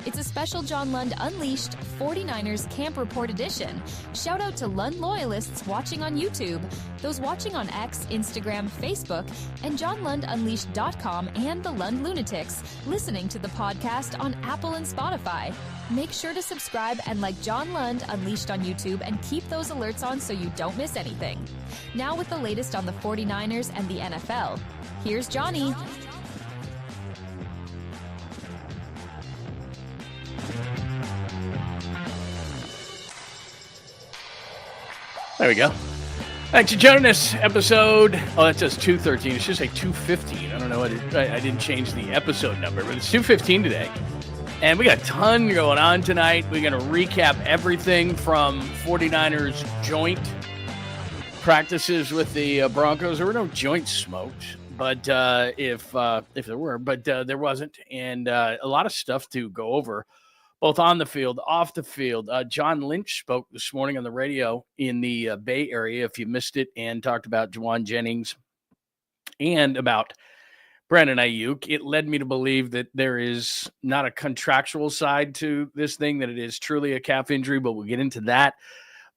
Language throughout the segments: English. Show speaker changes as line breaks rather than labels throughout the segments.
It's a special John Lund Unleashed 49ers Camp Report edition. Shout out to Lund loyalists watching on YouTube, those watching on X, Instagram, Facebook, and JohnLundUnleashed.com and the Lund Lunatics, listening to the podcast on Apple and Spotify. Make sure to subscribe and like John Lund Unleashed on YouTube and keep those alerts on so you don't miss anything. Now with the latest on the 49ers and the NFL, here's Johnny.
There we go. Thanks for joining us. Episode, that says 213. It should say 215. I don't know. I didn't change the episode number, but it's 215 today. And we got a ton going on tonight. We're going to recap everything from 49ers joint practices with the Broncos. There were no joints smoked, but if there were, but there wasn't. And a lot of stuff to go over, both on the field, off the field. John Lynch spoke this morning on the radio in the Bay Area, if you missed it, and talked about Jauan Jennings and about Brandon AIYUK. It led me to believe that there is not a contractual side to this thing, that it is truly a calf injury, but we'll get into that.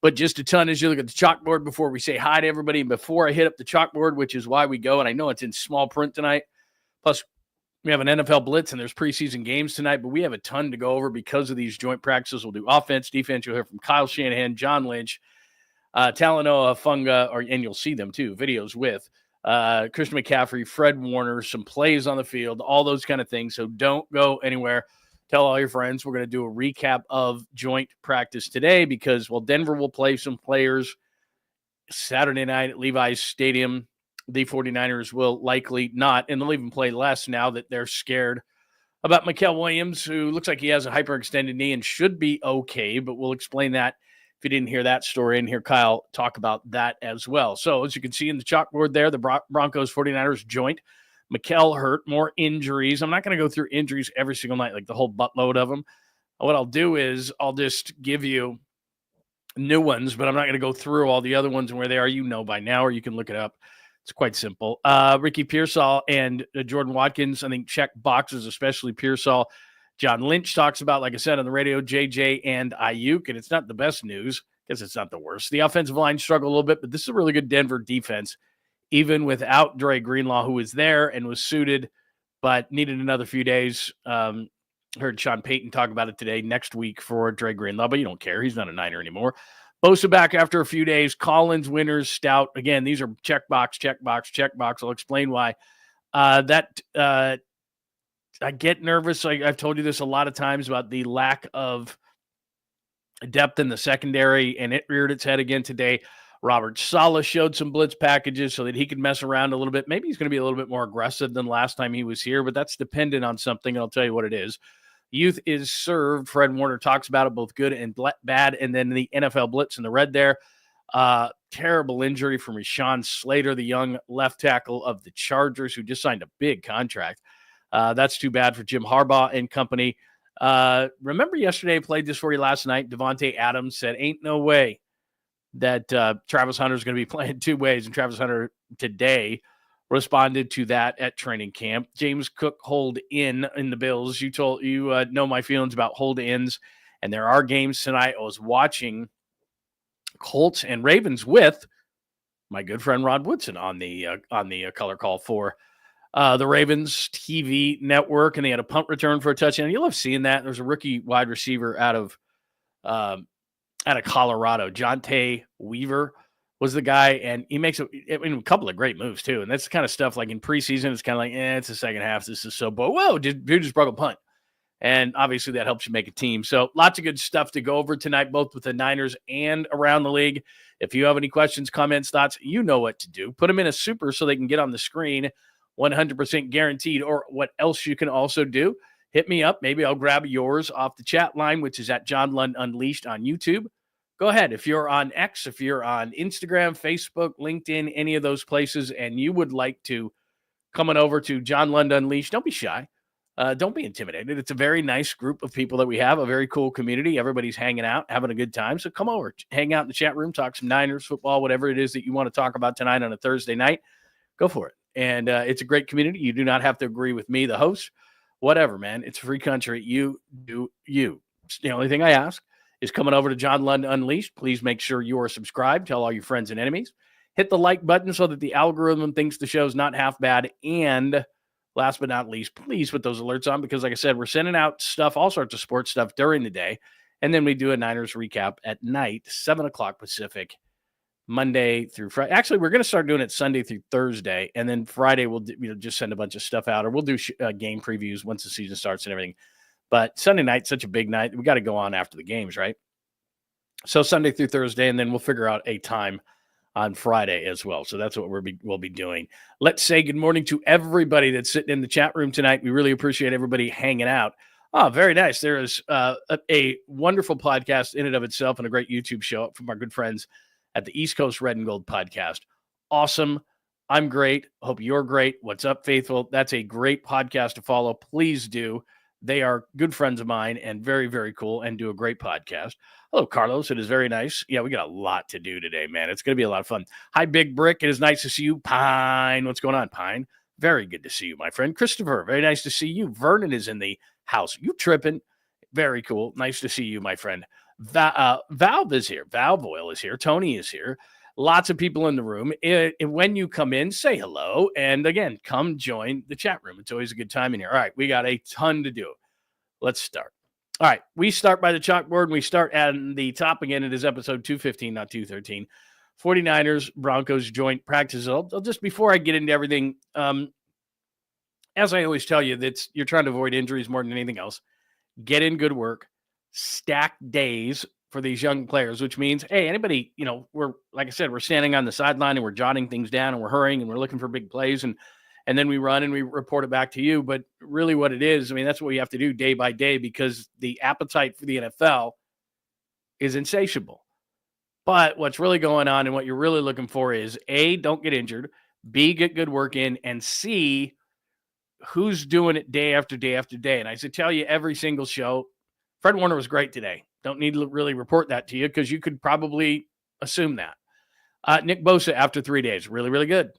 But just a ton as you look at the chalkboard before we say hi to everybody. And before I hit up the chalkboard, which is why we go, and I know it's in small print tonight. Plus, we have an NFL blitz, and there's preseason games tonight, but we have a ton to go over because of these joint practices. We'll do offense, defense. You'll hear from Kyle Shanahan, John Lynch, Talanoa Funga, and you'll see them too, videos with Christian McCaffrey, Fred Warner, some plays on the field, all those kind of things. So don't go anywhere. Tell all your friends. We're going to do a recap of joint practice today because, well, Denver will play some players Saturday night at Levi's Stadium. The 49ers will likely not, and they'll even play less now that they're scared about Mykel Williams, who looks like he has a hyperextended knee and should be okay, but we'll explain that if you didn't hear that story and hear Kyle talk about that as well. So as you can see in the chalkboard there, the Broncos 49ers joint, Mykel hurt, more injuries. I'm not going to go through injuries every single night, like the whole buttload of them. What I'll do is I'll just give you new ones, but I'm not going to go through all the other ones and where they are, you know by now, or you can look it up. It's quite simple. Ricky Pearsall and Jordan Watkins, I think, check boxes, especially Pearsall. John Lynch talks about, like I said on the radio, JJ and AIYUK, and it's not the best news because it's not the worst. The offensive line struggled a little bit, but this is a really good Denver defense, even without Dre Greenlaw, who was there and was suited, but needed another few days. Heard Sean Payton talk about it today, next week for Dre Greenlaw, but you don't care. He's not a Niner anymore. Bosa back after a few days. Collins, Winters, Stout. Again, these are checkbox, checkbox, checkbox. I'll explain why. I get nervous. I've told you this a lot of times about the lack of depth in the secondary, and it reared its head again today. Robert Saleh showed some blitz packages so that he could mess around a little bit. Maybe he's going to be a little bit more aggressive than last time he was here, but that's dependent on something, and I'll tell you what it is. Youth is served. Fred Warner talks about it, both good and bad. And then the NFL blitz in the red there. Terrible injury from Rashawn Slater, the young left tackle of the Chargers, who just signed a big contract. That's too bad for Jim Harbaugh and company. Remember yesterday, I played this for you last night. Devontae Adams said, ain't no way that Travis Hunter is going to be playing two ways. And Travis Hunter today responded to that at training camp. James Cook hold in the Bills. You know my feelings about hold ins, and there are games tonight. I was watching Colts and Ravens with my good friend Rod Woodson on the color call for the Ravens TV network, and they had a punt return for a touchdown. You love seeing that. There's a rookie wide receiver out of Colorado, Jonte Weaver was the guy, and he makes a couple of great moves too. And that's the kind of stuff like in preseason, it's kind of like, it's the second half. This is so, whoa, dude just broke a punt. And obviously that helps you make a team. So lots of good stuff to go over tonight, both with the Niners and around the league. If you have any questions, comments, thoughts, you know what to do. Put them in a super so they can get on the screen, 100% guaranteed. Or what else you can also do, hit me up. Maybe I'll grab yours off the chat line, which is at John Lund Unleashed on YouTube. Go ahead. If you're on X, if you're on Instagram, Facebook, LinkedIn, any of those places, and you would like to come on over to John Lund Unleashed, don't be shy. Don't be intimidated. It's a very nice group of people that we have, a very cool community. Everybody's hanging out, having a good time. So come over, hang out in the chat room, talk some Niners football, whatever it is that you want to talk about tonight on a Thursday night. Go for it. And it's a great community. You do not have to agree with me, the host, whatever, man. It's a free country. You do you. The only thing I ask is coming over to John Lund Unleashed. Please make sure you are subscribed. Tell all your friends and enemies. Hit the like button so that the algorithm thinks the show's not half bad. And last but not least, please put those alerts on because, like I said, we're sending out stuff, all sorts of sports stuff during the day. And then we do a Niners recap at night, 7 o'clock Pacific, Monday through Friday. Actually, we're going to start doing it Sunday through Thursday. And then Friday, we'll just send a bunch of stuff out, or we'll do game previews once the season starts and everything. But Sunday night, such a big night. We got to go on after the games, right? So Sunday through Thursday, and then we'll figure out a time on Friday as well. So that's what we'll be doing. Let's say good morning to everybody that's sitting in the chat room tonight. We really appreciate everybody hanging out. Oh, very nice. There is a wonderful podcast in and of itself and a great YouTube show from our good friends at the East Coast Red and Gold podcast. Awesome. I'm great. Hope you're great. What's up, Faithful? That's a great podcast to follow. Please do. They are good friends of mine and very, very cool and do a great podcast. Hello, Carlos. It is very nice. Yeah, we got a lot to do today, man. It's going to be a lot of fun. Hi, Big Brick. It is nice to see you. Pine. What's going on, Pine? Very good to see you, my friend. Christopher, very nice to see you. Vernon is in the house. You tripping? Very cool. Nice to see you, my friend. Valve is here. Valve Oil is here. Tony is here. Lots of people in the room. When you come in, say hello. And again, come join the chat room. It's always a good time in here. All right, we got a ton to do. Let's start. All right, we start by the chalkboard, and we start at the top again. It is episode 215, not 213. 49ers, Broncos joint practice. Just before I get into everything, as I always tell you, you're trying to avoid injuries more than anything else. Get in good work, stack days for these young players, which means, hey, anybody, we're, like I said, we're standing on the sideline and we're jotting things down and we're hurrying and we're looking for big plays and then we run and we report it back to you. But really what it is, that's what we have to do day by day because the appetite for the NFL is insatiable. But what's really going on and what you're really looking for is A, don't get injured, B, get good work in, and C, who's doing it day after day after day. And I should tell you every single show, Fred Warner was great today. Don't need to really report that to you because you could probably assume that. Nick Bosa after 3 days, really, really good.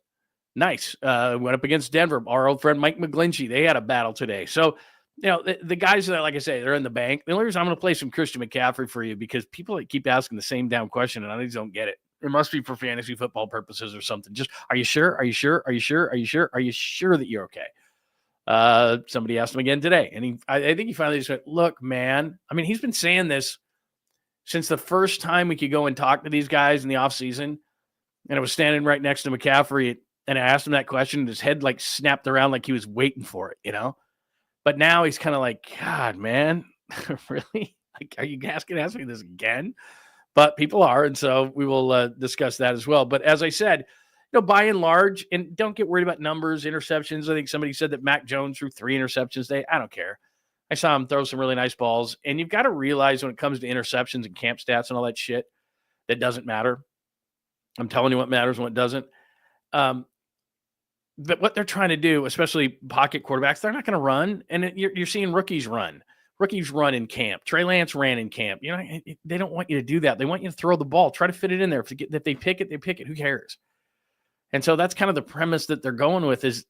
Nice. Went up against Denver. Our old friend Mike McGlinchey, they had a battle today. So, the guys that, like I say, they're in the bank. The only reason I'm going to play some Christian McCaffrey for you because people keep asking the same damn question and I just don't get it. It must be for fantasy football purposes or something. Just, are you sure? Are you sure? Are you sure? Are you sure? Are you sure that you're okay? Somebody asked him again today, and I think he finally just went, look, man, he's been saying this since the first time we could go and talk to these guys in the offseason, and I was standing right next to McCaffrey, and I asked him that question, and his head, snapped around like he was waiting for it, But now he's kind of like, God, man, really? Are you guys going to ask me this again? But people are, and so we will discuss that as well. But as I said, by and large, and don't get worried about numbers, interceptions. I think somebody said that Mac Jones threw 3 interceptions today. I don't care. I saw him throw some really nice balls. And you've got to realize when it comes to interceptions and camp stats and all that shit, that doesn't matter. I'm telling you what matters and what doesn't. But what they're trying to do, especially pocket quarterbacks, they're not going to run. And you're seeing rookies run. Rookies run in camp. Trey Lance ran in camp. They don't want you to do that. They want you to throw the ball. Try to fit it in there. If they pick it, they pick it. Who cares? And so that's kind of the premise that they're going with is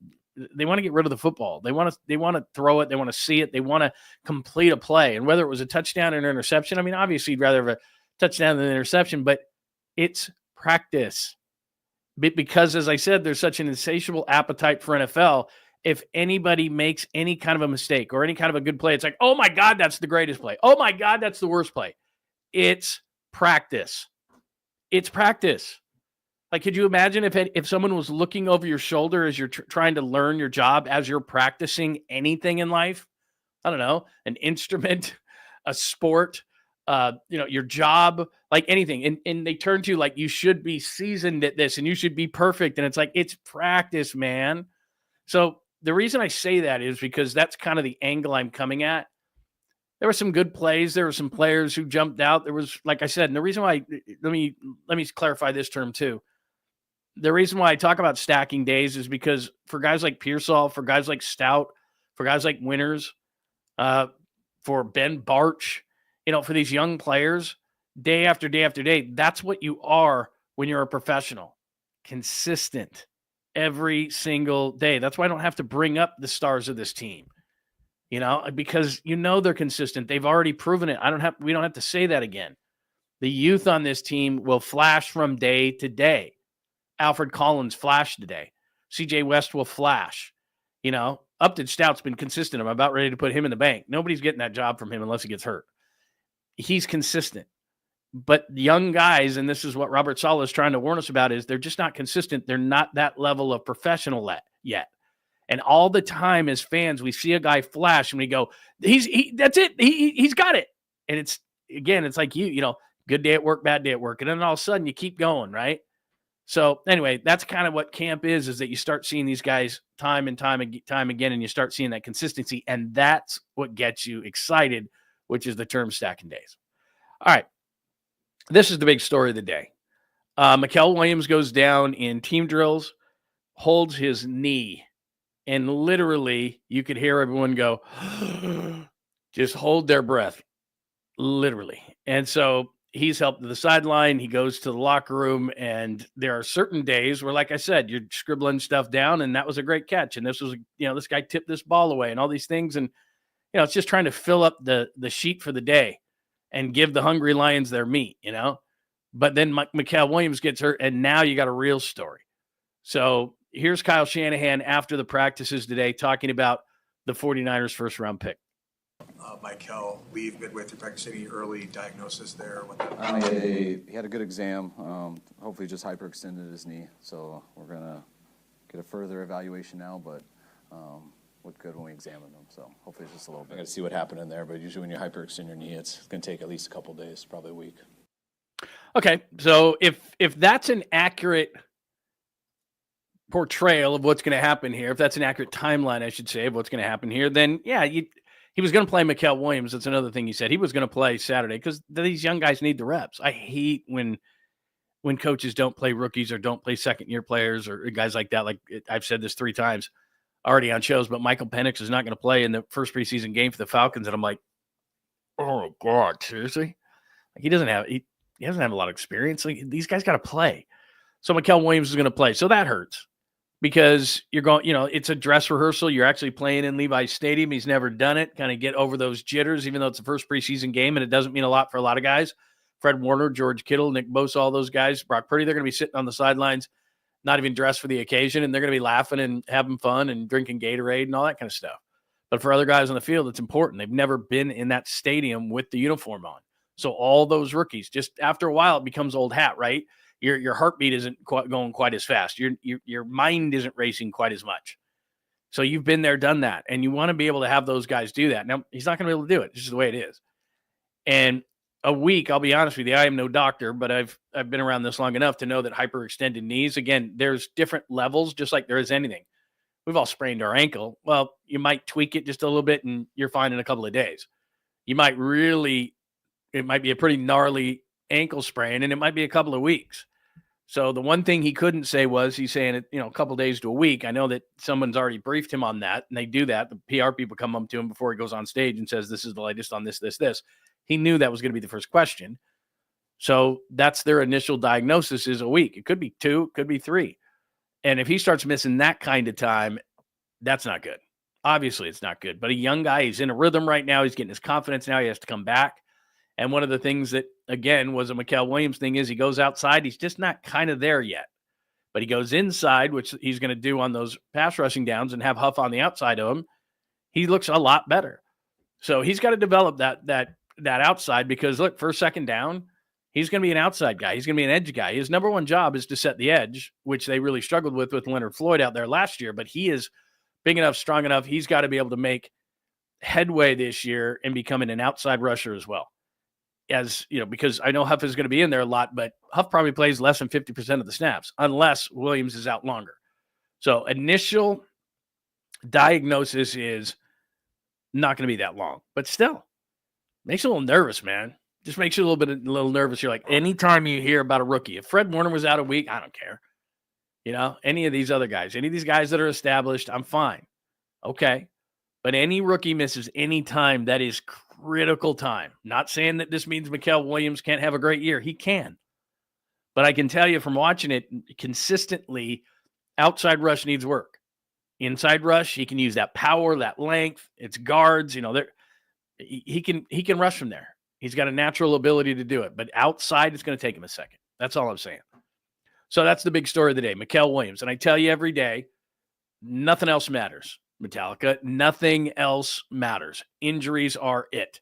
they want to get rid of the football. They want to throw it. They want to see it. They want to complete a play. And whether it was a touchdown or an interception, obviously you'd rather have a touchdown than an interception, but it's practice. Because, as I said, there's such an insatiable appetite for NFL. If anybody makes any kind of a mistake or any kind of a good play, it's like, oh, my God, that's the greatest play. Oh, my God, that's the worst play. It's practice. It's practice. Could you imagine if someone was looking over your shoulder as you're trying to learn your job, as you're practicing anything in life? I don't know, an instrument, a sport, your job, anything. And they turn to you like you should be seasoned at this and you should be perfect. And it's like, it's practice, man. So the reason I say that is because that's kind of the angle I'm coming at. There were some good plays. There were some players who jumped out. There was, like I said, and the reason why, let me clarify this term too. The reason why I talk about stacking days is because for guys like Pearsall, for guys like Stout, for guys like Winters, for Ben Barch, for these young players, day after day after day, that's what you are when you're a professional. Consistent every single day. That's why I don't have to bring up the stars of this team. because they're consistent. They've already proven it. We don't have to say that again. The youth on this team will flash from day to day. Alfred Collins flashed today. CJ West will flash. Upton Stout's been consistent. I'm about ready to put him in the bank. Nobody's getting that job from him unless he gets hurt. He's consistent. But young guys, and this is what Robert Saleh is trying to warn us about, is they're just not consistent. They're not that level of professional yet. And all the time as fans, we see a guy flash and we go, that's it. He's got it. And it's like good day at work, bad day at work. And then all of a sudden you keep going, right? So anyway, that's kind of what camp is that you start seeing these guys time and time again, and you start seeing that consistency. And that's what gets you excited, which is the term stacking days. All right. This is the big story of the day. Mykel Williams goes down in team drills, holds his knee, and literally you could hear everyone go, just hold their breath, literally. And so he's helped to the sideline. He goes to the locker room, and there are certain days where, like I said, you're scribbling stuff down, and that was a great catch. And this was, this guy tipped this ball away and all these things. And, it's just trying to fill up the sheet for the day and give the hungry lions their meat, But then Mykel Williams gets hurt, and now you got a real story. So here's Kyle Shanahan after the practices today talking about the 49ers first-round pick.
Mykel, leave midway through practice. Any early diagnosis there?
He had a good exam. Hopefully just hyperextended his knee. So we're going to get a further evaluation now, but looked good when we examined him. So hopefully it's just a little bit.
I got to see what happened in there, but usually when you hyperextend your knee, it's going to take at least a couple days, probably a week.
Okay, so if that's an accurate portrayal of what's going to happen here, if that's an accurate timeline, I should say, of what's going to happen here, then yeah, he was going to play Mykel Williams. That's another thing he said. He was going to play Saturday because these young guys need the reps. I hate when coaches don't play rookies or don't play second-year players or guys like that. Like I've said this 3 times already on shows, but Michael Penix is not going to play in the first preseason game for the Falcons, and I'm like, oh God, seriously? Like he doesn't have a lot of experience. Like these guys got to play. So Mykel Williams is going to play. So that hurts because you're going, it's a dress rehearsal. You're actually playing in Levi's Stadium. He's never done it. Kind of get over those jitters, even though it's the first preseason game and it doesn't mean a lot for a lot of guys. Fred Warner, George Kittle, Nick Bosa, all those guys, Brock Purdy, they're going to be sitting on the sidelines, not even dressed for the occasion, and they're going to be laughing and having fun and drinking Gatorade and all that kind of stuff. But for other guys on the field, it's important. They've never been in that stadium with the uniform on. So all those rookies, just after a while, it becomes old hat, right? Your heartbeat isn't going quite as fast. Your mind isn't racing quite as much. So you've been there, done that, and you want to be able to have those guys do that. Now, he's not going to be able to do it. It's just the way it is. And a week, I'll be honest with you, I am no doctor, but I've been around this long enough to know that hyperextended knees, again, there's different levels, just like there is anything. We've all sprained our ankle. Well, you might tweak it just a little bit, and you're fine in a couple of days. You might it might be a pretty gnarly ankle sprain, and it might be a couple of weeks. So the one thing he couldn't say was he's saying it, a couple of days to a week. I know that someone's already briefed him on that, and they do that. The PR people come up to him before he goes on stage and says, this is the latest on this. He knew that was going to be the first question. So that's their initial diagnosis is a week. It could be 2, it could be 3. And if he starts missing that kind of time, that's not good. Obviously, it's not good. But a young guy, he's in a rhythm right now. He's getting his confidence now. He has to come back. And one of the things that, again, was a Mykel Williams thing is he goes outside. He's just not kind of there yet. But he goes inside, which he's going to do on those pass rushing downs and have Huff on the outside of him. He looks a lot better. So he's got to develop that outside because, look, first, second down, he's going to be an outside guy. He's going to be an edge guy. His number one job is to set the edge, which they really struggled with Leonard Floyd out there last year. But he is big enough, strong enough. He's got to be able to make headway this year and becoming an outside rusher as well. As because I know Huff is going to be in there a lot, but Huff probably plays less than 50% of the snaps unless Williams is out longer. So initial diagnosis is not going to be that long, but still makes you a little nervous, man. Just makes you a little nervous. You're like, anytime you hear about a rookie, if Fred Warner was out a week, I don't care. Any of these other guys, any of these guys that are established, I'm fine. Okay. But any rookie misses any time, that is critical time. Not saying that this means Mykel Williams can't have a great year. He can. But I can tell you from watching it consistently, outside rush needs work. inside rush. He can use that power, that length. It's guards. He can rush from there. He's got a natural ability to do it. But outside, it's going to take him a second. That's all I'm saying. So that's the big story of the day, Mykel Williams. And I tell you every day, nothing else matters, Metallica. Nothing else matters. Injuries are it.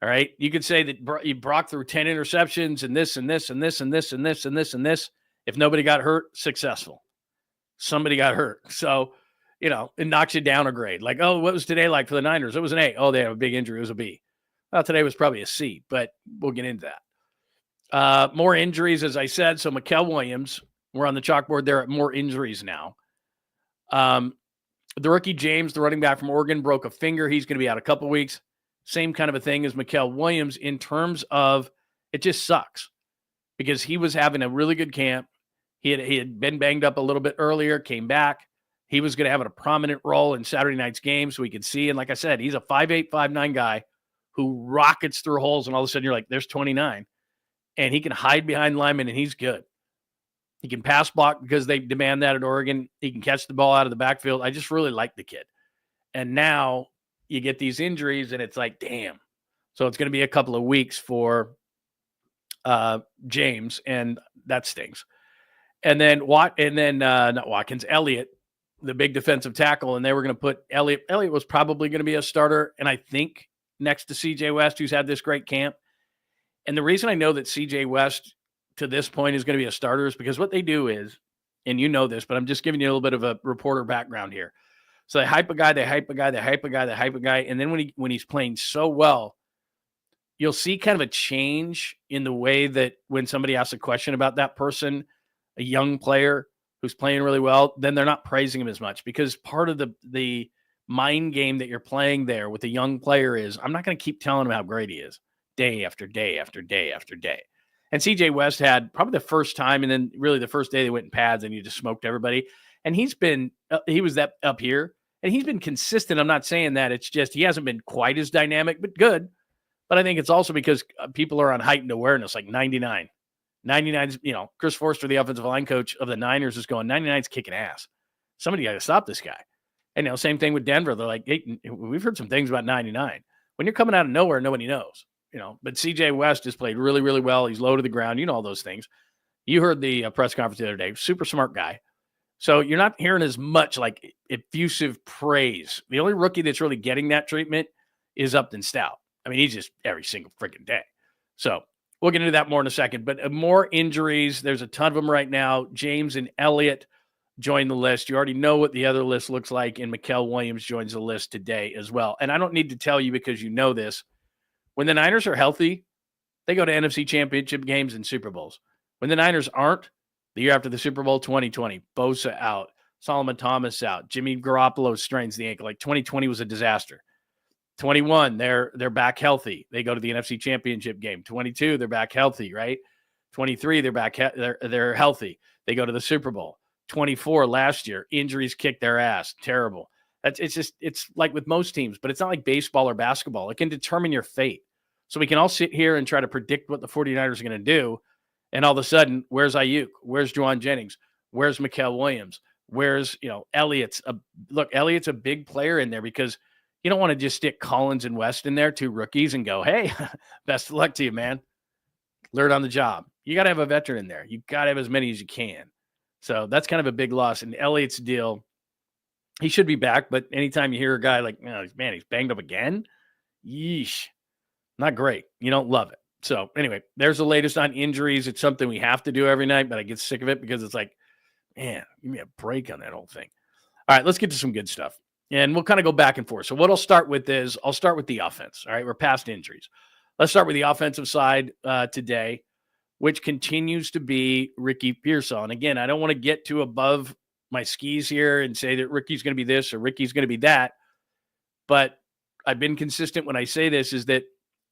All right? You could say that Brock threw 10 interceptions and this and this and this and this and this and this and this. If nobody got hurt, successful. Somebody got hurt. So, it knocks you down a grade. Like, oh, what was today like for the Niners? It was an A. Oh, they have a big injury. It was a B. Well, today was probably a C, but we'll get into that. More injuries, as I said. So Mykel Williams, we're on the chalkboard there at more injuries now. The rookie James, the running back from Oregon, broke a finger. He's going to be out a couple weeks. Same kind of a thing as Mykel Williams in terms of it just sucks because he was having a really good camp. He had been banged up a little bit earlier, came back. He was going to have a prominent role in Saturday night's game so we could see. And like I said, he's a 5'8", 5'9" guy who rockets through holes, and all of a sudden you're like, there's 29. And he can hide behind linemen, and he's good. He can pass block because they demand that at Oregon. He can catch the ball out of the backfield. I just really like the kid. And now you get these injuries, and it's like, damn. So it's going to be a couple of weeks for James, and that stings. And then not Watkins, Elliott, the big defensive tackle, and they were going to put Elliott. Elliott was probably going to be a starter, and I think next to CJ West, who's had this great camp. And the reason I know that CJ West to this point is going to be a starter is because what they do is, and you know this, but I'm just giving you a little bit of a reporter background here. So they hype a guy, they hype a guy, they hype a guy, they hype a guy, and then when he's playing so well, you'll see kind of a change in the way that when somebody asks a question about that person, a young player who's playing really well, then they're not praising him as much because part of the mind game that you're playing there with a young player is I'm not going to keep telling him how great he is day after day after day after day. And CJ West had probably the first time, and then really the first day they went in pads and you just smoked everybody. And he was that up here, and he's been consistent. I'm not saying that. It's just he hasn't been quite as dynamic, but good. But I think it's also because people are on heightened awareness, like 99. 99's, Chris Forster, the offensive line coach of the Niners, is going, 99's kicking ass. Somebody got to stop this guy. And, same thing with Denver. They're like, hey, we've heard some things about 99. When you're coming out of nowhere, nobody knows, But CJ West has played really, really well. He's low to the ground. All those things. You heard the press conference the other day. Super smart guy. So you're not hearing as much like effusive praise. The only rookie that's really getting that treatment is Upton Stout. I mean, he's just every single freaking day. So we'll get into that more in a second. But more injuries. There's a ton of them right now. James and Elliott join the list. You already know what the other list looks like, and Mykel Williams joins the list today as well. And I don't need to tell you because you know this. When the Niners are healthy, they go to NFC Championship games and Super Bowls. When the Niners aren't, the year after the Super Bowl 2020, Bosa out, Solomon Thomas out, Jimmy Garoppolo strains the ankle. Like 2020 was a disaster. 21, they're back healthy. They go to the NFC Championship game. 22, they're back healthy, right? 23, they're back they're healthy. They go to the Super Bowl. 24 last year, injuries kicked their ass. Terrible. It's like with most teams, but it's not like baseball or basketball. It can determine your fate. So we can all sit here and try to predict what the 49ers are going to do. And all of a sudden, where's AIYUK? Where's Jauan Jennings? Where's Mykel Williams? Where's, Elliott's a big player in there because you don't want to just stick Collins and West in there, two rookies, and go, hey, best of luck to you, man. Learn on the job. You got to have a veteran in there. You got to have as many as you can. So that's kind of a big loss. And Elliott's deal, he should be back, but anytime you hear a guy like, man, he's banged up again, yeesh, not great. You don't love it. So anyway, there's the latest on injuries. It's something we have to do every night, but I get sick of it because it's like, man, give me a break on that whole thing. All right, let's get to some good stuff. And we'll kind of go back and forth. So what I'll start with the offense. All right, we're past injuries. Let's start with the offensive side today, which continues to be Ricky Pearsall. And again, I don't want to get too above my skis here and say that Ricky's going to be this or Ricky's going to be that. But I've been consistent when I say this is that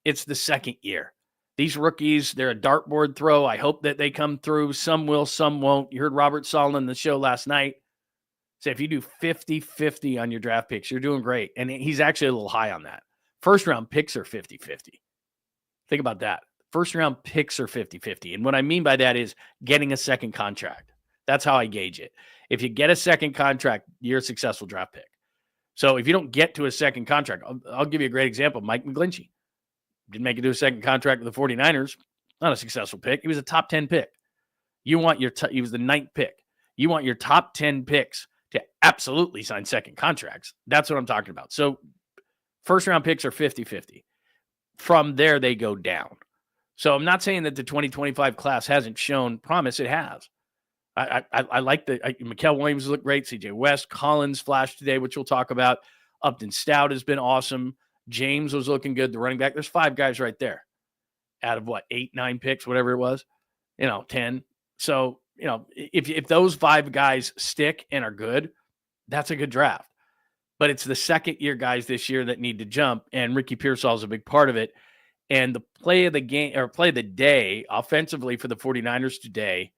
it's the second year. These rookies, they're a dartboard throw. I hope that they come through. Some will, some won't. You heard Robert Saleh on the show last night say if you do 50-50 on your draft picks, you're doing great. And he's actually a little high on that. First-round picks are 50-50. Think about that. First-round picks are 50-50. And what I mean by that is getting a second contract. That's how I gauge it. If you get a second contract, you're a successful draft pick. So if you don't get to a second contract, I'll give you a great example. McCaffrey didn't make it to a second contract with the 49ers. Not a successful pick. He was a top 10 pick. He was the 9th pick. You want your top 10 picks to absolutely sign second contracts. That's what I'm talking about. So first round picks are 50-50. From there, they go down. So I'm not saying that the 2025 class hasn't shown promise. It has. I like Mykel Williams looked great. CJ West, Collins flashed today, which we'll talk about. Upton Stout has been awesome. James was looking good. The running back, there's 5 guys right there out of 8, 9 picks, whatever it was, 10. So, if those 5 guys stick and are good, that's a good draft. But it's the second year guys this year that need to jump, and Ricky Pearsall is a big part of it. And the play of the game, or play of the day offensively for the 49ers today,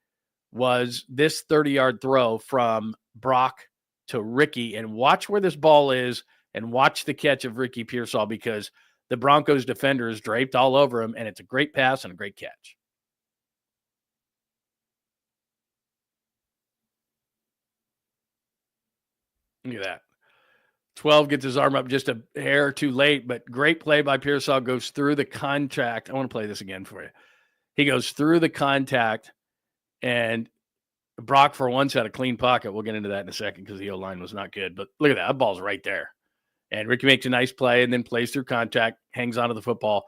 was this 30-yard throw from Brock to Ricky. And watch where this ball is and watch the catch of Ricky Pearsall, because the Broncos defender is draped all over him, and it's a great pass and a great catch. Look at that. 12 gets his arm up just a hair too late, but great play by Pearsall. Goes through the contact. I want to play this again for you. He goes through the contact, and Brock, for once, had a clean pocket. We'll get into that in a second because the O-line was not good. But look at that. That ball's right there. And Ricky makes a nice play and then plays through contact, hangs onto the football.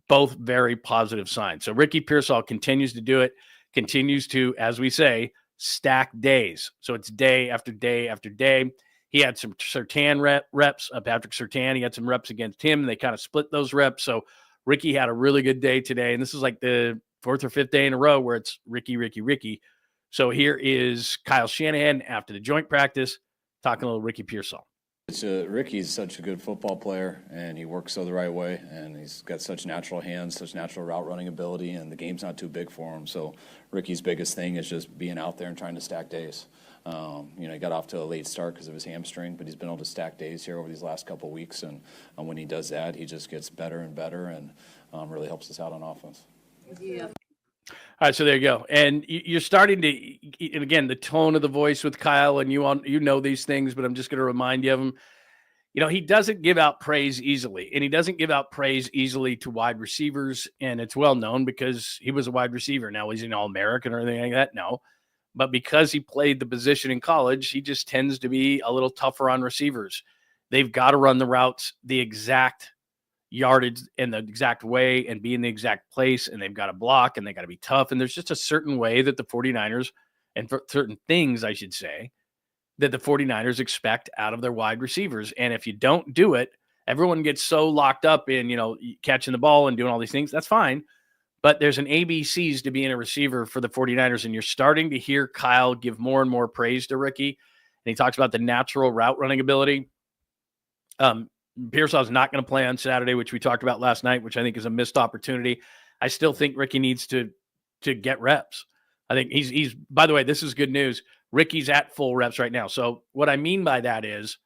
Both very positive signs. So Ricky Pearsall continues to do it, continues to, as we say, stack days. So it's day after day after day. He had some Surtain reps, Patrick Surtain. He had some reps against him, and they kind of split those reps. So Ricky had a really good day today, and this is like the 4th or 5th day in a row where it's Ricky. So here is Kyle Shanahan after the joint practice talking a little Ricky Pearsall.
Ricky's such a good football player, and he works the right way, and he's got such natural hands, such natural route running ability, and the game's not too big for him. So Ricky's biggest thing is just being out there and trying to stack days. He got off to a late start because of his hamstring, but he's been able to stack days here over these last couple of weeks, and when he does that, he just gets better and better, and really helps us out on offense.
Yeah. All right, so there you go. And you're starting to, and again, the tone of the voice with Kyle, and you know these things, but I'm just going to remind you of them. He doesn't give out praise easily, and he doesn't give out praise easily to wide receivers, and it's well known because he was a wide receiver. Now, he's an All-American or anything like that? No. But because he played the position in college, he just tends to be a little tougher on receivers. They've got to run the routes the exact yardage in the exact way and be in the exact place, and they've got to block, and they got to be tough. And there's just a certain way that the 49ers, and for certain things, I should say, that the 49ers expect out of their wide receivers. And if you don't do it, everyone gets so locked up in, catching the ball and doing all these things. That's fine. But there's an ABCs to being a receiver for the 49ers, and you're starting to hear Kyle give more and more praise to Ricky. And he talks about the natural route running ability. Pearsall's not going to play on Saturday, which we talked about last night, which I think is a missed opportunity. I still think Ricky needs to get reps. I think he's by the way, this is good news. Ricky's at full reps right now. So what I mean by that is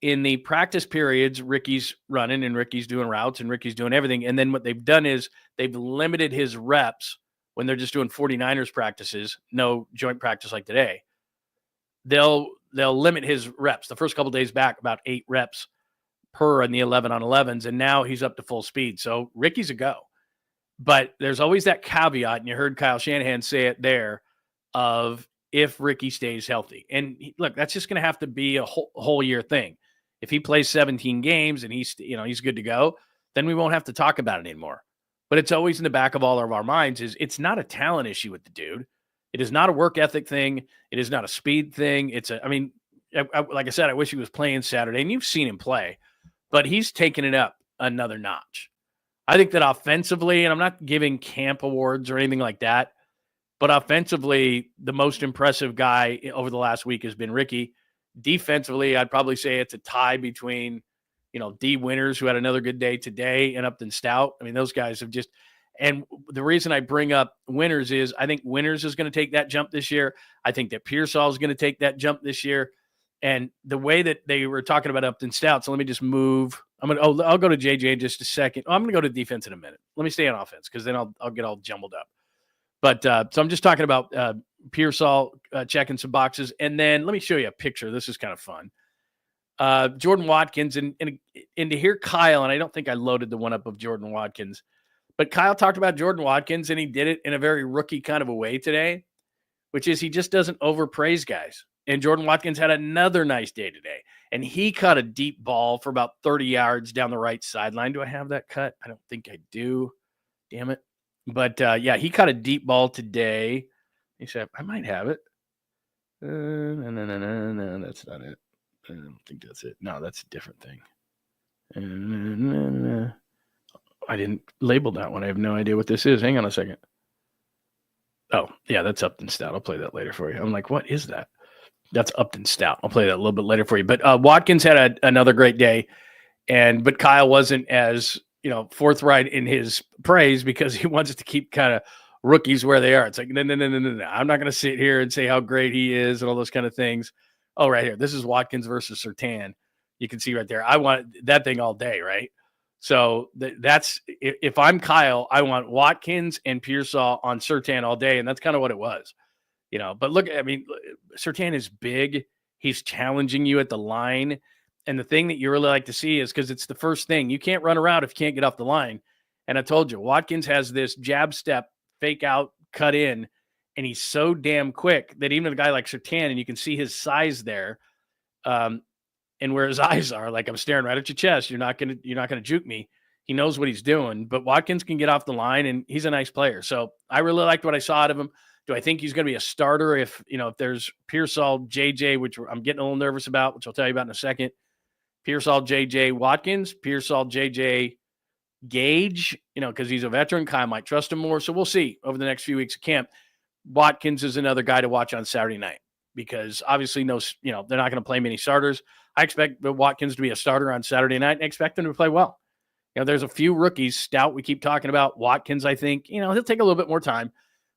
in the practice periods, Ricky's running and Ricky's doing routes and Ricky's doing everything. And then what they've done is they've limited his reps when they're just doing 49ers practices, no joint practice like today. They'll limit his reps. The first couple days back, about 8 reps per in the 11-on-11s, and now he's up to full speed. So Ricky's a go. But there's always that caveat, and you heard Kyle Shanahan say it there, of if Ricky stays healthy. And look, that's just going to have to be a whole year thing. If he plays 17 games and he's good to go, then we won't have to talk about it anymore. But it's always in the back of all of our minds is it's not a talent issue with the dude. It is not a work ethic thing. It is not a speed thing. Like I said, I wish he was playing Saturday, and you've seen him play, but he's taken it up another notch. I think that offensively, and I'm not giving camp awards or anything like that, but offensively, the most impressive guy over the last week has been Ricky. Defensively, I'd probably say it's a tie between, D. Winters, who had another good day today, and Upton Stout. I mean, those guys have just – and the reason I bring up Winters is I think Winters is going to take that jump this year. I think that Pearsall is going to take that jump this year. And the way that they were talking about Upton Stout, so let me just move. I'll go to JJ in just a second. I'm going to go to defense in a minute. Let me stay on offense because then I'll get all jumbled up. But so I'm just talking about Pearsall checking some boxes. And then let me show you a picture. This is kind of fun. Jordan Watkins and to hear Kyle, and I don't think I loaded the one up of Jordan Watkins, but Kyle talked about Jordan Watkins and he did it in a very rookie kind of a way today, which is he just doesn't overpraise guys. And Jordan Watkins had another nice day today. And he caught a deep ball for about 30 yards down the right sideline. Do I have that cut? I don't think I do. Damn it. But, yeah, he caught a deep ball today. He said, I might have it. No, that's not it. I don't think that's it. No, that's a different thing. I didn't label that one. I have no idea what this is. Hang on a second. Oh, yeah, that's Upton Stout. I'll play that later for you. I'm like, what is that? That's Upton Stout. I'll play that a little bit later for you. But Watkins had another great day, but Kyle wasn't as forthright in his praise because he wants to keep kind of rookies where they are. It's like no. I'm not going to sit here and say how great he is and all those kind of things. Oh, right here. This is Watkins versus 𝐟𝐻𝐻. You can see right there. I want that thing all day, right? So that's if I'm Kyle, I want Watkins and Pearsall on 𝐟𝐻𝐻 all day, and that's kind of what it was. But look, I mean, 𝐟𝐻𝐻 is big. He's challenging you at the line. And the thing that you really like to see is because it's the first thing. You can't run around if you can't get off the line. And I told you, Watkins has this jab step, fake out, cut in, and he's so damn quick that even a guy like 𝐟𝐻𝐻, and you can see his size there, and where his eyes are, like I'm staring right at your chest. You're not gonna juke me. He knows what he's doing. But Watkins can get off the line, and he's a nice player. So I really liked what I saw out of him. Do I think he's going to be a starter if there's Pearsall, 𝐽𝐽, which I'm getting a little nervous about, which I'll tell you about in a second. Pearsall, 𝐽𝐽, Watkins, Pearsall, 𝐽𝐽, 𝐬𝐮𝐻, because he's a veteran. Kyle might trust him more. So we'll see over the next few weeks of camp. Watkins is another guy to watch on Saturday night because obviously they're not going to play many starters. I expect Watkins to be a starter on Saturday night and expect him to play well. There's a few rookies. Stout, we keep talking about. Watkins, I think, he'll take a little bit more time.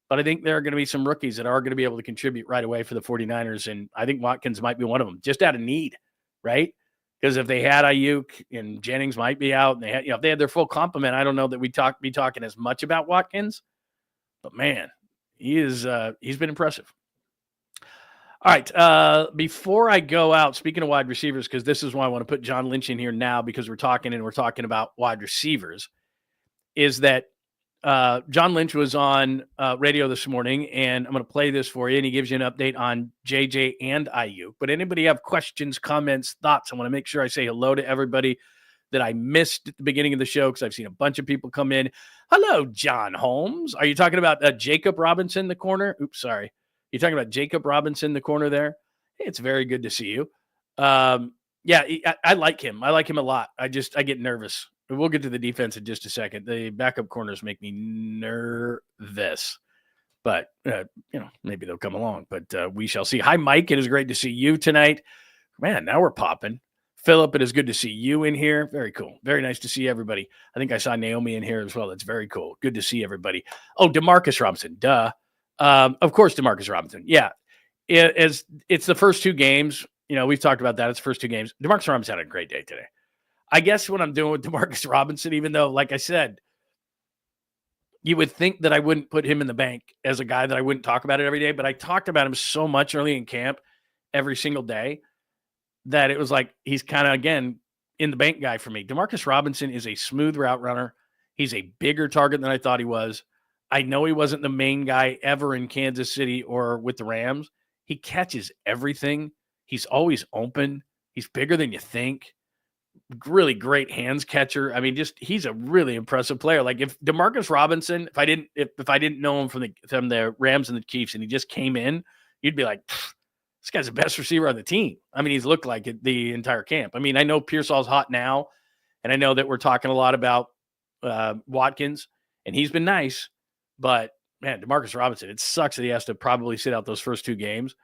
But I think there are going to be some rookies that are going to be able to contribute right away for the 49ers. And I think Watkins might be one of them, just out of need, right? Because if they had AIYUK and Jennings might be out, and they had, if they had their full complement, I don't know that we'd be talking as much about Watkins. But man, he's been impressive. All right, before I go out, speaking of wide receivers, because this is why I want to put John Lynch in here now, because we're talking about wide receivers, is that John Lynch was on radio this morning, and I'm going to play this for you, and he gives you an update on JJ and AIYUK. But anybody have questions, comments, thoughts? I want to make sure I say hello to everybody that I missed at the beginning of the show because I've seen a bunch of people come in. Hello, John Holmes. Are you talking about Jacob Robinson, the corner? Oops, sorry. You're talking about Jacob Robinson, the corner there? Hey, it's very good to see you. Yeah, I like him. I like him a lot. I get nervous. We'll get to the defense in just a second. The backup corners make me nervous. But, maybe they'll come along. But we shall see. Hi, Mike. It is great to see you tonight. Man, now we're popping. Philip, it is good to see you in here. Very cool. Very nice to see everybody. I think I saw Naomi in here as well. That's very cool. Good to see everybody. Oh, Demarcus Robinson. Duh. Of course, Demarcus Robinson. Yeah. It's the first two games. We've talked about that. It's the first two games. Demarcus Robinson had a great day today. I guess what I'm doing with Demarcus Robinson, even though, like I said, you would think that I wouldn't put him in the bank as a guy that I wouldn't talk about it every day, but I talked about him so much early in camp every single day that it was like he's kind of, again, in the bank guy for me. Demarcus Robinson is a smooth route runner. He's a bigger target than I thought he was. I know he wasn't the main guy ever in Kansas City or with the Rams. He catches everything. He's always open. He's bigger than you think. Really great hands catcher. I mean, he's a really impressive player. Like if Demarcus Robinson, if I didn't know him from the Rams and the Chiefs, and he just came in, you'd be like, this guy's the best receiver on the team. I mean, he's looked like it the entire camp. I mean, I know Pearsall's hot now, and I know that we're talking a lot about Watkins, and he's been nice, but man, Demarcus Robinson, it sucks that he has to probably sit out those first two games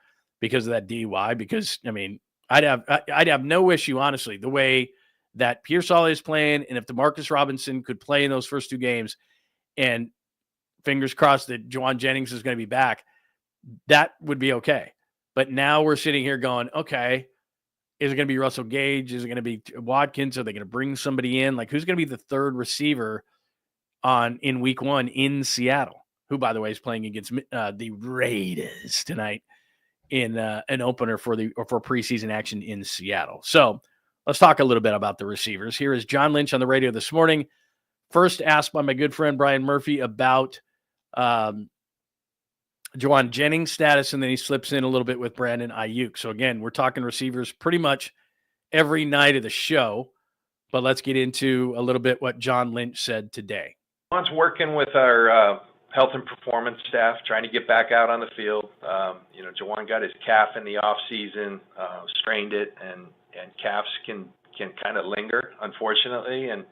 because of that DUI. Because I mean, I'd have no issue, honestly, the way that Pearsall is playing, and if Demarcus Robinson could play in those first two games, and fingers crossed that Jauan Jennings is going to be back, that would be okay. But now we're sitting here going, okay, is it going to be Russell Gage? Is it going to be Watkins? Are they going to bring somebody in? Like, who's going to be the third receiver in week one in Seattle? who, by the way, is playing against the Raiders tonight in an opener for preseason action in Seattle. So let's talk a little bit about the receivers. Here is John Lynch on the radio this morning. First asked by my good friend Brian Murphy about Jauan Jennings' status, and then he slips in a little bit with Brandon AIYUK. So again, we're talking receivers pretty much every night of the show, but let's get into a little bit what John Lynch said today.
Jauan's working with our health and performance staff, trying to get back out on the field. Jauan got his calf in the off season, strained it, and calves can kind of linger, unfortunately, and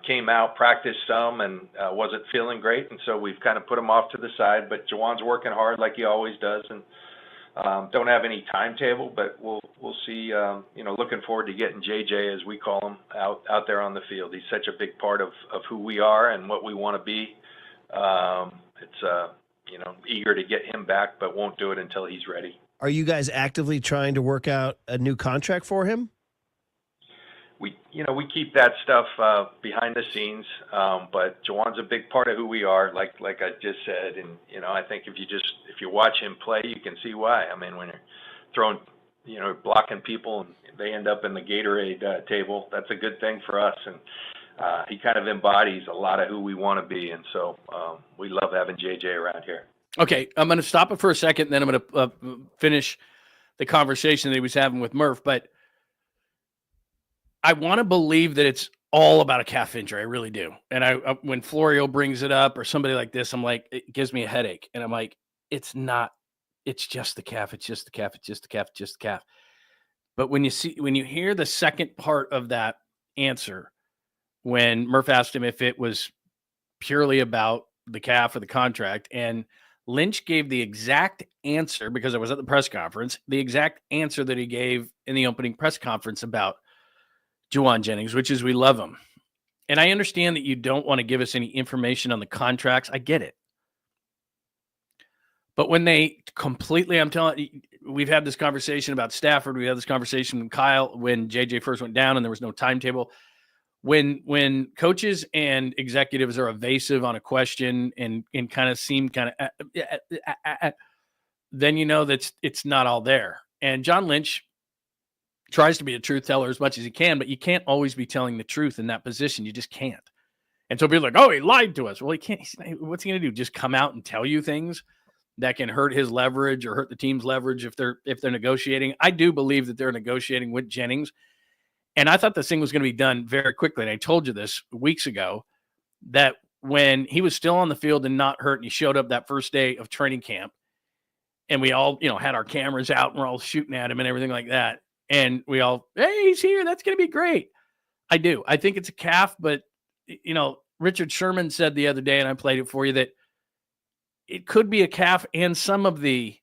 came out, practiced some, and wasn't feeling great, and so we've kind of put him off to the side. But Jauan's working hard like he always does, and don't have any timetable, but we'll see. Looking forward to getting JJ, as we call him, out there on the field. He's such a big part of who we are and what we want to be. Eager to get him back, but won't do it until he's ready.
Are you guys actively trying to work out a new contract for him?
We keep that stuff behind the scenes, but Jauan's a big part of who we are, like I just said. And I think if you watch him play, you can see why. I mean, when you're throwing, blocking people and they end up in the Gatorade table, that's a good thing for us. And he kind of embodies a lot of who we want to be, and so we love having JJ around here.
Okay, I'm going to stop it for a second, and then I'm going to finish the conversation that he was having with Murph. But I want to believe that it's all about a calf injury. I really do. And when Florio brings it up or somebody like this, I'm like, it gives me a headache. And I'm like, it's not. It's just the calf. It's just the calf. It's just the calf. It's just the calf. But when you hear the second part of that answer, when Murph asked him if it was purely about the calf or the contract, and Lynch gave the exact answer, because I was at the press conference, the exact answer that he gave in the opening press conference about Jauan Jennings, which is we love him. And I understand that you don't want to give us any information on the contracts. I get it. But when they completely, I'm telling you, we've had this conversation about Stafford. We had this conversation with Kyle when JJ first went down and there was no timetable. When coaches and executives are evasive on a question and kind of seem then you know that it's not all there. And John Lynch tries to be a truth teller as much as he can, but you can't always be telling the truth in that position. You just can't. And so people are like, oh, he lied to us. Well, he can't. What's he going to do? Just come out and tell you things that can hurt his leverage or hurt the team's leverage if they're negotiating? I do believe that they're negotiating with Jennings. And I thought this thing was going to be done very quickly. And I told you this weeks ago, that when he was still on the field and not hurt, and he showed up that first day of training camp, and we all, had our cameras out and we're all shooting at him and everything like that. And we all, hey, he's here. That's going to be great. I do. I think it's a calf, but, Richard Sherman said the other day, and I played it for you, that it could be a calf and some of the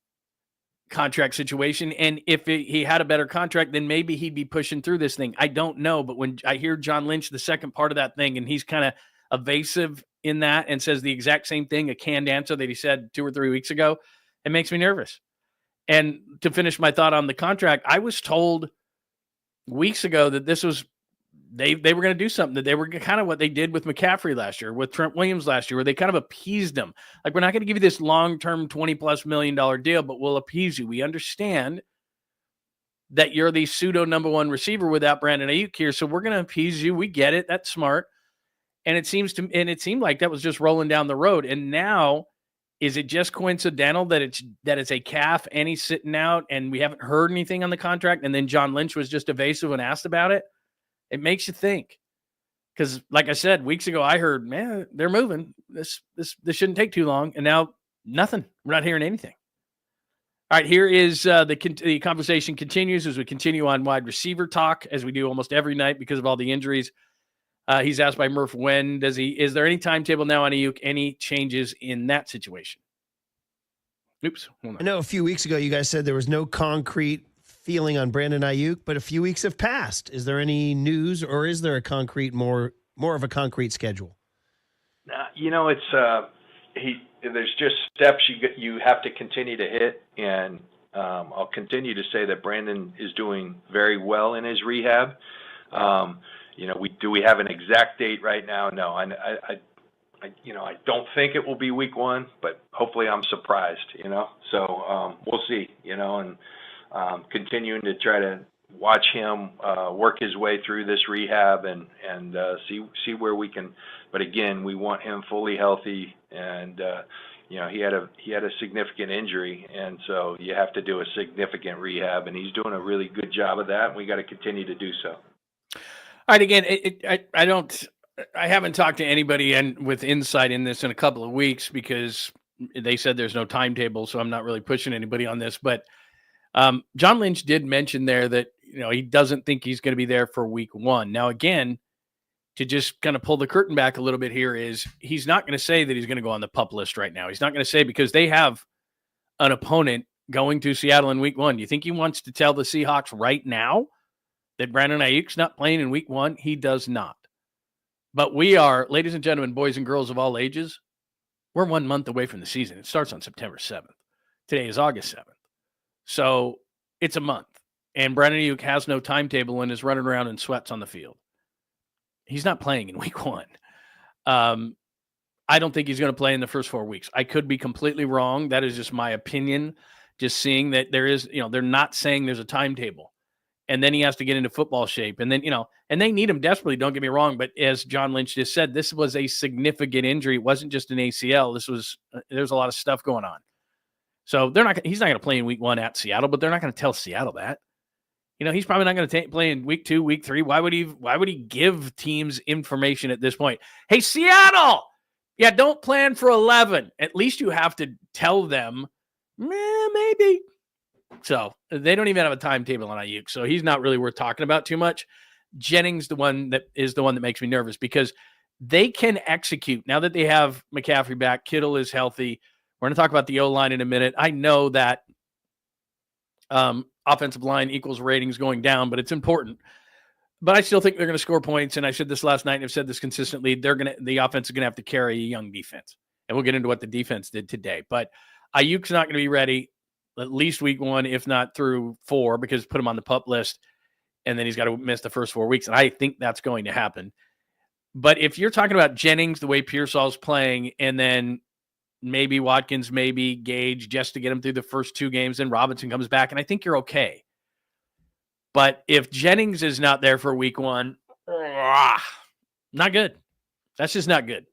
contract situation. And if he had a better contract, then maybe he'd be pushing through this thing. I don't know. But when I hear John Lynch, the second part of that thing, and he's kind of evasive in that and says the exact same thing, a canned answer that he said 2 or 3 weeks ago, it makes me nervous. And to finish my thought on the contract, I was told weeks ago that this was, they were going to do something, that they were kind of what they did with McCaffrey last year, with Trent Williams last year, where they kind of appeased him. Like, we're not going to give you this long-term $20+ million deal, but we'll appease you. We understand that you're the pseudo number one receiver without Brandon AIYUK here, so we're going to appease you. We get it. That's smart. And it seemed like that was just rolling down the road. And now, is it just coincidental that it's a calf and he's sitting out and we haven't heard anything on the contract? And then John Lynch was just evasive and asked about it. It makes you think, because like I said, weeks ago, I heard, man, they're moving. This shouldn't take too long. And now nothing. We're not hearing anything. All right, here is the conversation continues as we continue on wide receiver talk, as we do almost every night because of all the injuries. He's asked by Murph, is there any timetable now on AIYUK, any changes in that situation? Oops.
I know a few weeks ago you guys said there was no concrete feeling on Brandon AIYUK, but a few weeks have passed. Is there any news, or is there a concrete, more of a concrete schedule?
It's there's just steps you have to continue to hit, and I'll continue to say that Brandon is doing very well in his rehab. We have an exact date right now? No, I don't think it will be week 1, but hopefully I'm surprised, So we'll see, and continuing to try to watch him work his way through this rehab and see where we can. But again, we want him fully healthy, and he had a significant injury, and so you have to do a significant rehab, and he's doing a really good job of that, and we got to continue to do so.
All right, again, I haven't talked to anybody and with insight in this in a couple of weeks because they said there's no timetable, so I'm not really pushing anybody on this. But John Lynch did mention there that he doesn't think he's going to be there for week 1. Now, again, to just kind of pull the curtain back a little bit here is he's not going to say that he's going to go on the PUP list right now. He's not going to say because they have an opponent going to Seattle in week 1. Do you think he wants to tell the Seahawks right now that Brandon Ayuk's not playing in week 1? He does not. But we are, ladies and gentlemen, boys and girls of all ages, we're 1 month away from the season. It starts on September 7th. Today is August 7th. So it's a month. And Brandon Ayuk has no timetable and is running around in sweats on the field. He's not playing in week 1. I don't think he's going to play in the first 4 weeks. I could be completely wrong. That is just my opinion. Just seeing that there is, they're not saying there's a timetable. And then he has to get into football shape. And then, and they need him desperately, don't get me wrong. But as John Lynch just said, this was a significant injury. It wasn't just an ACL. There's a lot of stuff going on. So he's not going to play in week 1 at Seattle, but they're not going to tell Seattle that. He's probably not going to play in week 2, week 3. Why would he give teams information at this point? Hey, Seattle, yeah, don't plan for 11. At least you have to tell them, maybe. So they don't even have a timetable on Ayuk, so he's not really worth talking about too much. Jennings, the one that makes me nervous because they can execute now that they have McCaffrey back. Kittle is healthy. We're going to talk about the O-line in a minute. I know that offensive line equals ratings going down, but it's important. But I still think they're going to score points, and I said this last night, and I've said this consistently. The offense is going to have to carry a young defense, and we'll get into what the defense did today. But Ayuk's not going to be ready at least week 1, if not through 4, because put him on the PUP list, and then he's got to miss the first 4 weeks, and I think that's going to happen. But if you're talking about Jennings, the way Pearsall's playing, and then maybe Watkins, maybe Gage, just to get him through the first 2 games, then Robinson comes back, and I think you're okay. But if Jennings is not there for week 1, not good. That's just not good.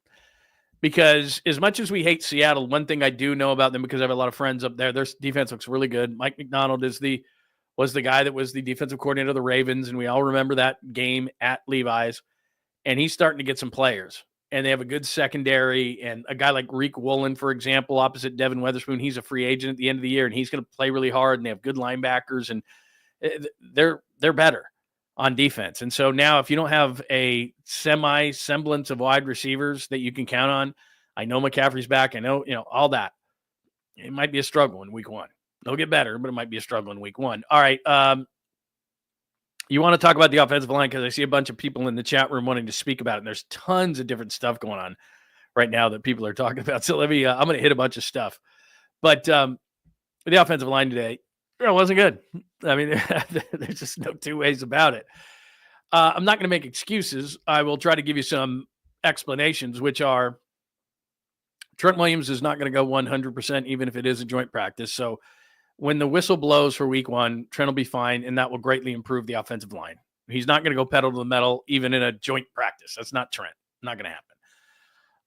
Because as much as we hate Seattle, one thing I do know about them, because I have a lot of friends up there, their defense looks really good. Mike McDonald was the guy that was the defensive coordinator of the Ravens, and we all remember that game at Levi's. And he's starting to get some players. And they have a good secondary, and a guy like Mykel Williams, for example, opposite Devin Witherspoon, he's a free agent at the end of the year, and he's going to play really hard, and they have good linebackers, and they're better on defense. And so now if you don't have a semblance of wide receivers that you can count on, I know McCaffrey's back. I know, all that. It might be a struggle in week 1. They'll get better, but it might be a struggle in week 1. All right. You want to talk about the offensive line because I see a bunch of people in the chat room wanting to speak about it. And there's tons of different stuff going on right now that people are talking about. So let me, I'm going to hit a bunch of stuff. But the offensive line today, it wasn't good. I mean, there's just no two ways about it. I'm not going to make excuses. I will try to give you some explanations, which are Trent Williams is not going to go 100%, even if it is a joint practice. So when the whistle blows for week 1, Trent will be fine, and that will greatly improve the offensive line. He's not going to go pedal to the metal, even in a joint practice. That's not Trent. Not going to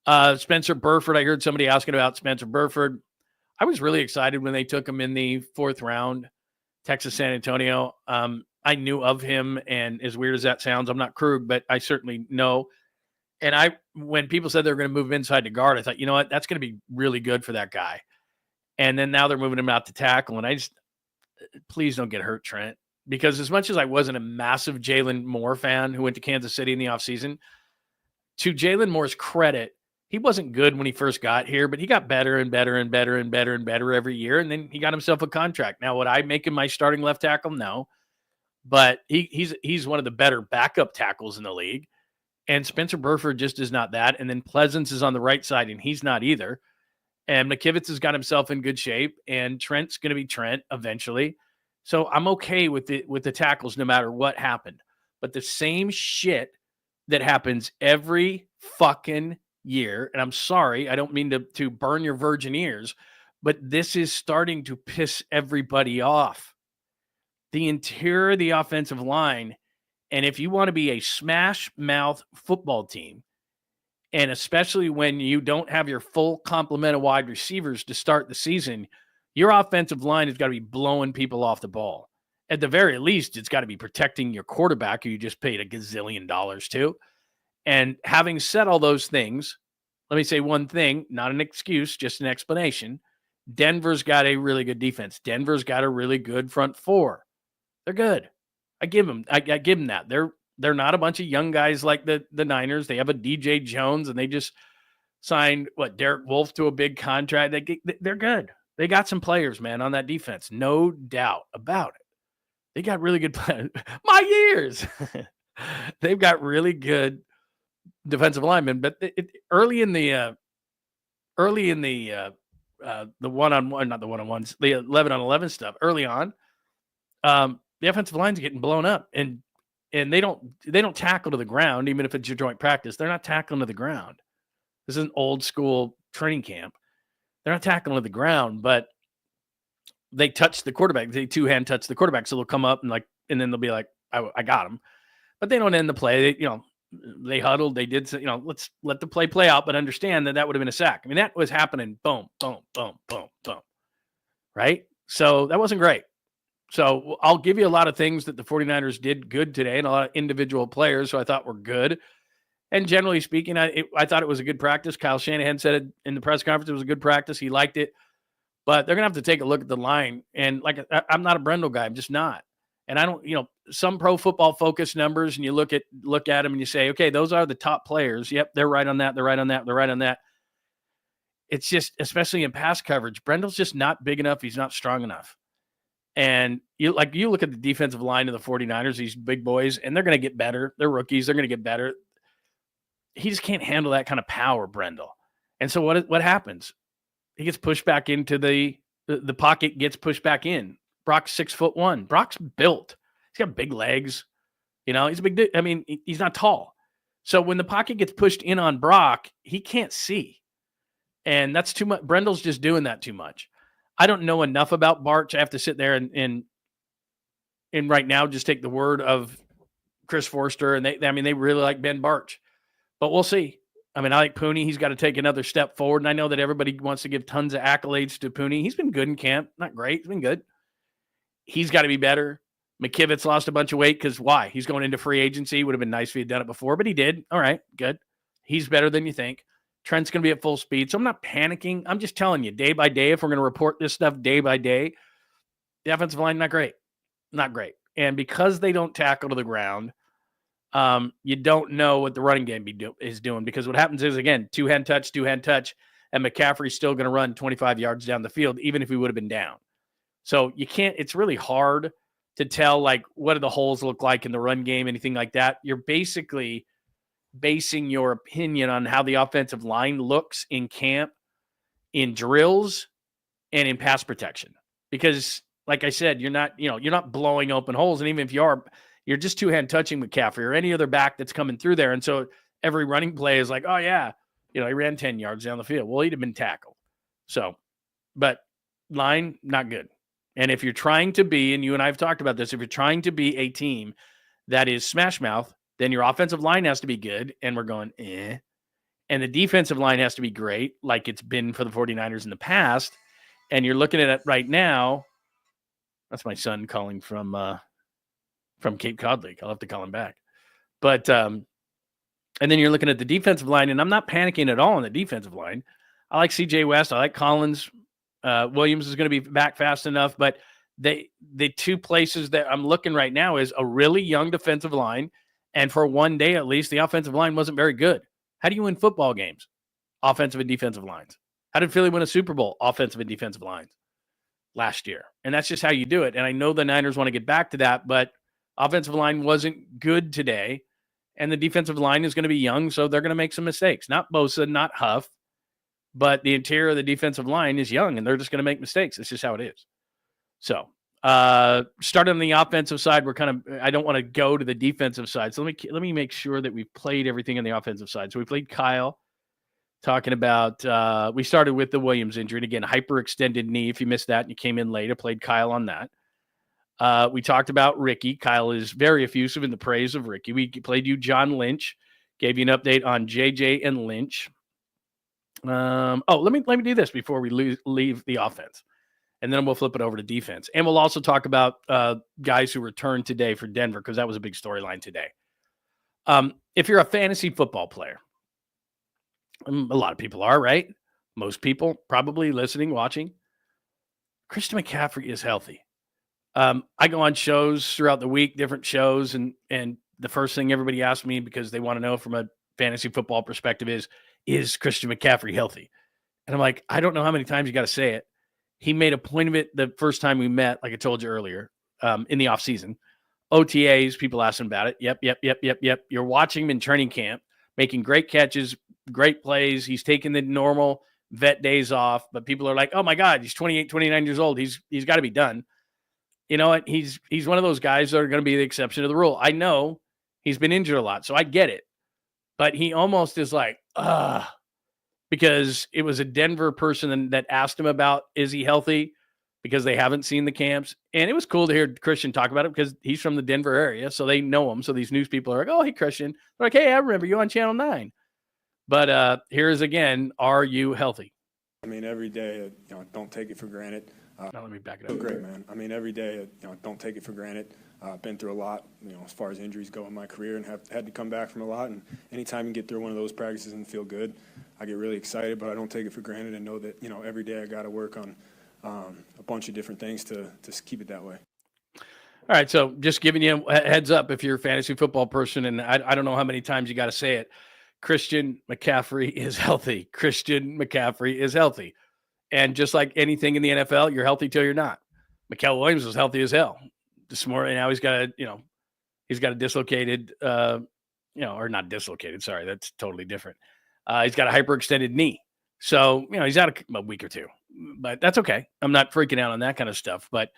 happen. Spencer Burford, I heard somebody asking about Spencer Burford. I was really excited when they took him in the 4th round, Texas San Antonio. I knew of him, and as weird as that sounds, I'm not Krug, but I certainly know. And when people said they were going to move him inside to guard, I thought, you know what, that's going to be really good for that guy. And then now they're moving him out to tackle, and please don't get hurt, Trent. Because as much as I wasn't a massive Jalen Moore fan who went to Kansas City in the offseason, to Jalen Moore's credit, he wasn't good when he first got here, but he got better and better and better and better and better every year, and then he got himself a contract. Now, would I make him my starting left tackle? No. But he's one of the better backup tackles in the league, and Spencer Burford just is not that. And then Pleasance is on the right side, and he's not either. And McKivitz has got himself in good shape, and Trent's going to be Trent eventually. So I'm okay with the tackles no matter what happened. But the same shit that happens every fucking year, and I'm sorry, I don't mean to burn your virgin ears, but this is starting to piss everybody off. The interior of the offensive line, and if you want to be a smash mouth football team, and especially when you don't have your full complement of wide receivers to start the season, your offensive line has got to be blowing people off the ball. At the very least, it's got to be protecting your quarterback who you just paid $1 gazillion to. And having said all those things, let me say one thing, not an excuse, just an explanation. Denver's got a really good defense. Denver's got a really good front four. They're good. I give them that. They're not a bunch of young guys like the Niners. They have a DJ Jones, and they just signed Derek Wolfe to a big contract. They're good. They got some players, man, on that defense. No doubt about it. They got really good players. My ears. They've got really good defensive linemen, but early in the one-on-one, not the one-on-ones, the 11-on-11 stuff. Early on, the offensive line's getting blown up, and they don't tackle to the ground, even if it's your joint practice. They're not tackling to the ground. This is an old school training camp. They're not tackling to the ground, but they touch the quarterback. They two-hand touch the quarterback, so they'll come up and then they'll be like, I got him. But they don't end the play. They huddled. They did, let's let the play out, but understand that would have been a sack. I mean, that was happening. Boom, boom, boom, boom, boom. Right? So that wasn't great. So I'll give you a lot of things that the 49ers did good today and a lot of individual players who I thought were good. And generally speaking, I thought it was a good practice. Kyle Shanahan said it in the press conference. It was a good practice. He liked it. But they're going to have to take a look at the line. And I'm not a Brendel guy. I'm just not. And I don't, some Pro Football Focus numbers, and you look at them and you say, okay, those are the top players. Yep, they're right on that. They're right on that. They're right on that. It's just, especially in pass coverage, Brendel's just not big enough. He's not strong enough. And you look at the defensive line of the 49ers, these big boys, and they're going to get better. They're rookies. They're going to get better. He just can't handle that kind of power, Brendel. And so what happens? He gets pushed back into the pocket, gets pushed back in. Brock's 6'1". Brock's built. He's got big legs. He's a big dude. I mean, he's not tall. So when the pocket gets pushed in on Brock, he can't see. And that's too much. Brendel's just doing that too much. I don't know enough about Barch. I have to sit there and right now just take the word of Chris Forster. And they really like Ben Barch. But we'll see. I mean, I like Pooney. He's got to take another step forward. And I know that everybody wants to give tons of accolades to Pooney. He's been good in camp. Not great. He's been good. He's got to be better. McKivitz lost a bunch of weight because why? He's going into free agency. Would have been nice if he had done it before, but he did. All right, good. He's better than you think. Trent's going to be at full speed. So I'm not panicking. I'm just telling you, day by day, if we're going to report this stuff day by day, the offensive line, not great. Not great. And because they don't tackle to the ground, you don't know what the running game is doing, because what happens is, again, two-hand touch, and McCaffrey's still going to run 25 yards down the field, even if he would have been down. So you can't, it's really hard to tell, what do the holes look like in the run game, anything like that. You're basically basing your opinion on how the offensive line looks in camp, in drills, and in pass protection. Because, like I said, you're not blowing open holes. And even if you are, you're just two-hand touching McCaffrey or any other back that's coming through there. And so every running play is like, oh, yeah, he ran 10 yards down the field. Well, he'd have been tackled. So, but line, not good. And if you're trying to be, and you and I have talked about this, if you're trying to be a team that is smash mouth, then your offensive line has to be good. And we're going, And the defensive line has to be great, like it's been for the 49ers in the past. And you're looking at it right now. That's my son calling from Cape Cod League. I'll have to call him back. But, and then you're looking at the defensive line, and I'm not panicking at all on the defensive line. I like CJ West. I like Collins. Williams is going to be back fast enough, but the two places that I'm looking right now is a really young defensive line. And for one day, at least, the offensive line wasn't very good. How do you win football games? Offensive and defensive lines. How did Philly win a Super Bowl? Offensive and defensive lines last year. And that's just how you do it. And I know the Niners want to get back to that, but offensive line wasn't good today. And the defensive line is going to be young, so they're going to make some mistakes. Not Bosa, not Huff, but the interior of the defensive line is young, and they're just going to make mistakes. It's just how it is. So, starting on the offensive side, I don't want to go to the defensive side. So let me make sure that we've played everything on the offensive side. So we played Kyle. talking about, we started with the Williams injury. And again, hyperextended knee. If you missed that and you came in late, I played Kyle on that. We talked about Ricky. Kyle is very effusive in the praise of Ricky. We played you John Lynch, gave you an update on JJ and Lynch. Let me do this before we leave the offense, and then we'll flip it over to defense. And we'll also talk about guys who returned today for Denver, because that was a big storyline today. If you're a fantasy football player, a lot of people are, right? Most people probably listening, watching. Christian McCaffrey is healthy. I go on shows throughout the week, different shows, and the first thing everybody asks me, because they want to know from a fantasy football perspective, is Christian McCaffrey healthy? And I'm like, I don't know how many times you got to say it. He made a point of it the first time we met, like I told you earlier, in the offseason. OTAs, people ask him about it. Yep. You're watching him in training camp, making great catches, great plays. He's taking the normal vet days off, but people are like, oh my God, he's 28, 29 years old. He's got to be done. You know what? He's one of those guys that are going to be the exception to the rule. I know he's been injured a lot, so I get it. But he almost is like, because it was a Denver person that asked him about, is he healthy? Because they haven't seen the camps. And it was cool to hear Christian talk about it, because he's from the Denver area, so they know him. So these news people are like, oh, hey, Christian. They're like, hey, I remember you on Channel 9. But here's again, are you healthy?
I mean, every day, don't take it for granted.
Now let me back it
Feel
up.
great, man. I mean, every day, don't take it for granted. I've been through a lot, as far as injuries go in my career, and have had to come back from a lot. And anytime you get through one of those practices and feel good, I get really excited, but I don't take it for granted, and know that, every day I got to work on a bunch of different things to keep it that way.
All right, so just giving you a heads up if you're a fantasy football person, and I don't know how many times you got to say it, Christian McCaffrey is healthy. Christian McCaffrey is healthy. And just like anything in the NFL, you're healthy till you're not. Mykel Williams was healthy as hell this morning. Now he's got a dislocated, or not dislocated. Sorry, that's totally different. He's got a hyperextended knee. So, he's out a week or two, but that's okay. I'm not freaking out on that kind of stuff, but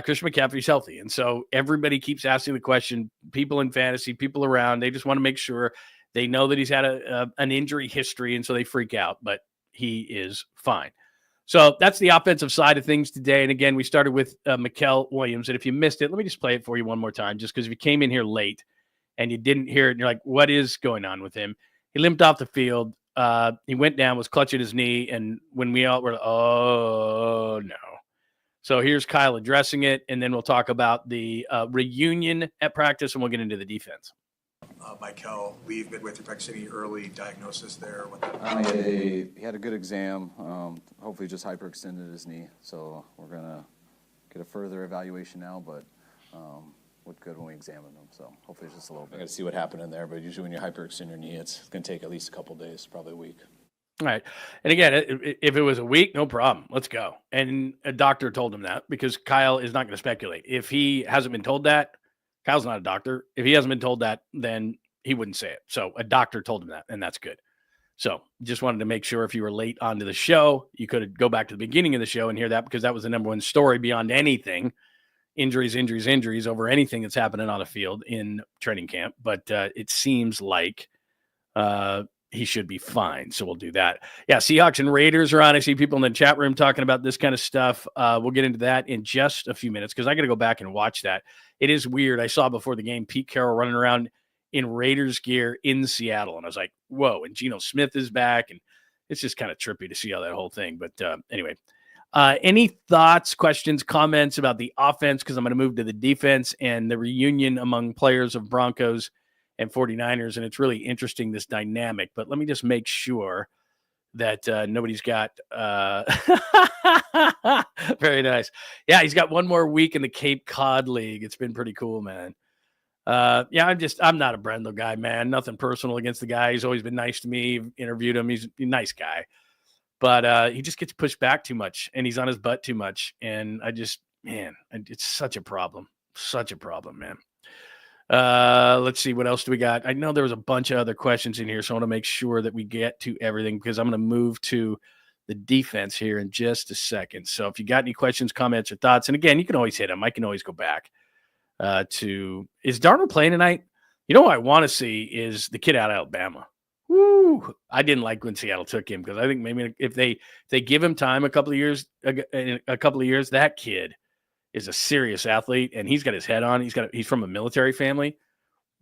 Christian McCaffrey's healthy. And so everybody keeps asking the question, people in fantasy, people around, they just want to make sure they know that he's had an injury history. And so they freak out, but he is fine. So that's the offensive side of things today. And again, we started with Mykel Williams. And if you missed it, let me just play it for you one more time, just because if you came in here late and you didn't hear it and you're like, what is going on with him? He limped off the field. He went down, was clutching his knee. And when we all were, oh, no. So here's Kyle addressing it. And then we'll talk about the reunion at practice, and we'll get into the defense.
Mykel, we've been with Upton Stout, early diagnosis there.
He had a good exam. Hopefully just hyperextended his knee. So we're going to get a further evaluation now, but looked good when we examined him. So hopefully it's just a little bit.
I got to see what happened in there, but usually when you hyperextend your knee, it's going to take at least a couple days, probably a week.
All right. And again, if it was a week, no problem. Let's go. And a doctor told him that, because Kyle is not going to speculate. If he hasn't been told that, Kyle's not a doctor. If he hasn't been told that, then he wouldn't say it. So a doctor told him that, and that's good. So just wanted to make sure if you were late onto the show, you could go back to the beginning of the show and hear that, because that was the number one story beyond anything. Injuries over anything that's happening on the field in training camp. But it seems like he should be fine. So we'll do that. Yeah, Seahawks and Raiders are on. I see people in the chat room talking about this kind of stuff. We'll get into that in just a few minutes, because I got to go back and watch that. It is weird. I saw before the game Pete Carroll running around in Raiders gear in Seattle, and I was like, whoa, and Geno Smith is back, and it's just kind of trippy to see how that whole thing. But anyway, any thoughts, questions, comments about the offense, because I'm going to move to the defense and the reunion among players of Broncos and 49ers, and it's really interesting, this dynamic. But let me just make sure that nobody's got very nice. Yeah, he's got one more week in the Cape Cod League. It's been pretty cool, man. Yeah, I'm not a Brendel guy, man. Nothing personal against the guy. He's always been nice to me. Interviewed him. He's a nice guy. But he just gets pushed back too much, and he's on his butt too much. And it's such a problem. Such a problem, man. Let's see, what else do we got? I know there was a bunch of other questions in here, so I want to make sure that we get to everything, because I'm going to move to the defense here in just a second. So if you got any questions, comments, or thoughts, and again, you can always hit them. I can always go back is Darnold playing tonight? You know what I want to see is the kid out of Alabama. Woo! I didn't like when Seattle took him because I think maybe if they give him time a couple of years, that kid is a serious athlete and he's got his head on. He's from a military family.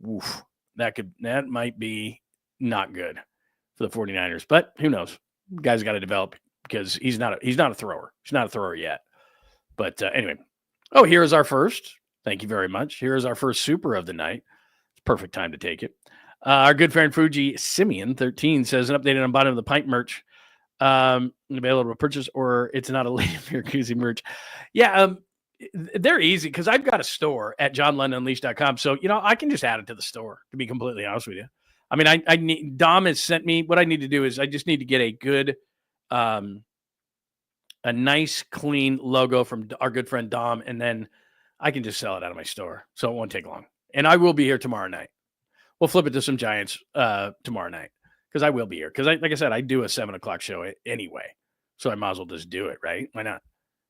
Oof, that might be not good for the 49ers, but who knows? Guy's got to develop because he's not a thrower. He's not a thrower yet. But anyway, here is our first. Thank you very much. Here is our first super of the night. It's perfect time to take it. Our good friend Fuji Simeon 13 says an update on bottom of the pint merch. Available to purchase, or it's not a Lady of 𝐼YUK merch. Yeah, they're easy because I've got a store at JohnLundUnleashed.com. So, I can just add it to the store, to be completely honest with you. I mean, I need, Dom has sent me, what I need to do is I just need to get a good, a nice, clean logo from our good friend Dom, and then I can just sell it out of my store. So it won't take long. And I will be here tomorrow night. We'll flip it to some Giants tomorrow night because I will be here. Because, like I said, I do a 7 o'clock show anyway. So I might as well just do it, right? Why not?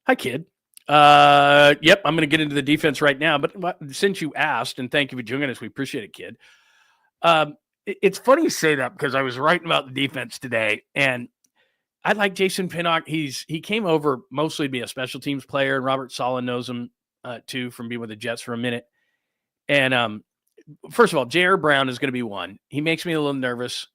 Hi, kid. Yep, I'm going to get into the defense right now. But since you asked, and thank you for joining us, we appreciate it, kid. It's funny you say that because I was writing about the defense today. And I like Jason Pinnock. He came over mostly to be a special teams player. And Robert Saleh knows him, too, from being with the Jets for a minute. And first of all, J.R. Brown is going to be one. He makes me a little nervous,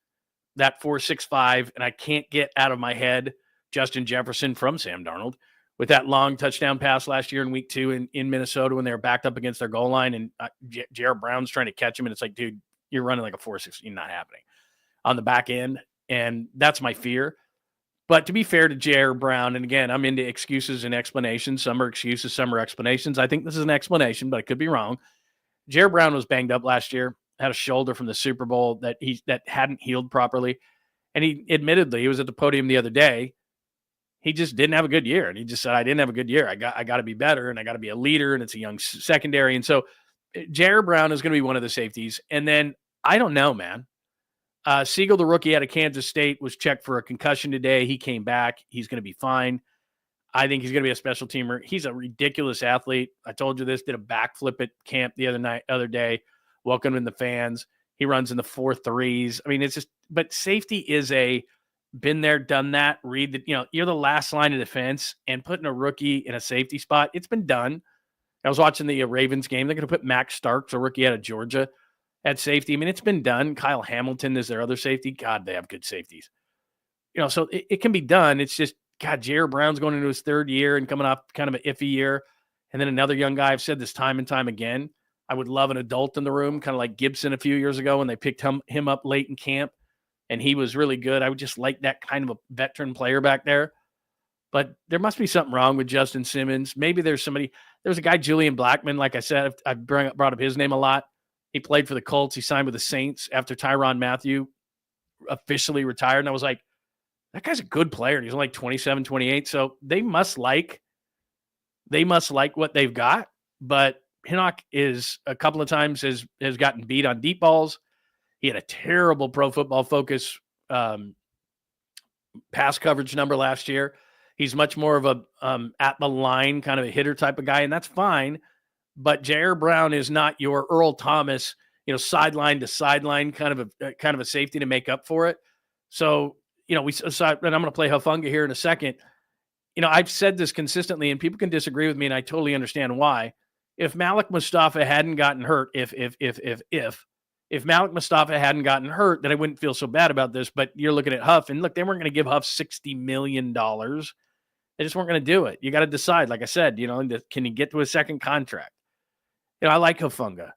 that 4.65, and I can't get out of my head Justin Jefferson from Sam Darnold with that long touchdown pass last year in week 2 in Minnesota when they were backed up against their goal line, and J.R. Brown's trying to catch him, and it's like, dude, you're running like a 4.16, not happening on the back end, and that's my fear. But to be fair to J.R. Brown, and again, I'm into excuses and explanations. Some are excuses, some are explanations. I think this is an explanation, but I could be wrong. J.R. Brown was banged up last year, had a shoulder from the Super Bowl that hadn't healed properly. And he admittedly, he was at the podium the other day. He just didn't have a good year. And he just said, I didn't have a good year. I got to be better, and I got to be a leader, and it's a young secondary. And so J.R. Brown is going to be one of the safeties. And then, I don't know, man. Siegel, the rookie out of Kansas State, was checked for a concussion today. He came back. He's going to be fine. I think he's going to be a special teamer. He's a ridiculous athlete. I told you this, did a backflip at camp the other day, welcoming the fans. He runs in the 4.3s. I mean, it's just, but safety is been there, done that, you're the last line of defense, and putting a rookie in a safety spot, it's been done. I was watching the Ravens game. They're going to put Max Starks, a rookie out of Georgia, at safety. I mean, it's been done. Kyle Hamilton is their other safety. God, they have good safeties. So it can be done. It's just, God, J.R. Brown's going into his 3rd year and coming off kind of an iffy year. And then another young guy, I've said this time and time again, I would love an adult in the room, kind of like Gibson a few years ago when they picked him up late in camp, and he was really good. I would just like that kind of a veteran player back there. But there must be something wrong with Justin Simmons. Maybe there's a guy, Julian Blackmon, like I said, I've brought up his name a lot. He played for the Colts. He signed with the Saints after Tyrann Mathieu officially retired. And I was like, that guy's a good player. He's only like 27, 28. So they must like what they've got. But Pinnock is a couple of times has gotten beat on deep balls. He had a terrible Pro Football Focus pass coverage number last year. He's much more of a at the line kind of a hitter type of guy, and that's fine. But J.R. Brown is not your Earl Thomas, sideline to sideline kind of a safety to make up for it. So, and I'm going to play Hufanga here in a second. I've said this consistently, and people can disagree with me, and I totally understand why. If Malik Mustafa hadn't gotten hurt, if Malik Mustafa hadn't gotten hurt, then I wouldn't feel so bad about this. But you're looking at Huff, and look, they weren't going to give Huff $60 million. They just weren't going to do it. You got to decide, like I said, can he get to a second contract? I like Hufanga.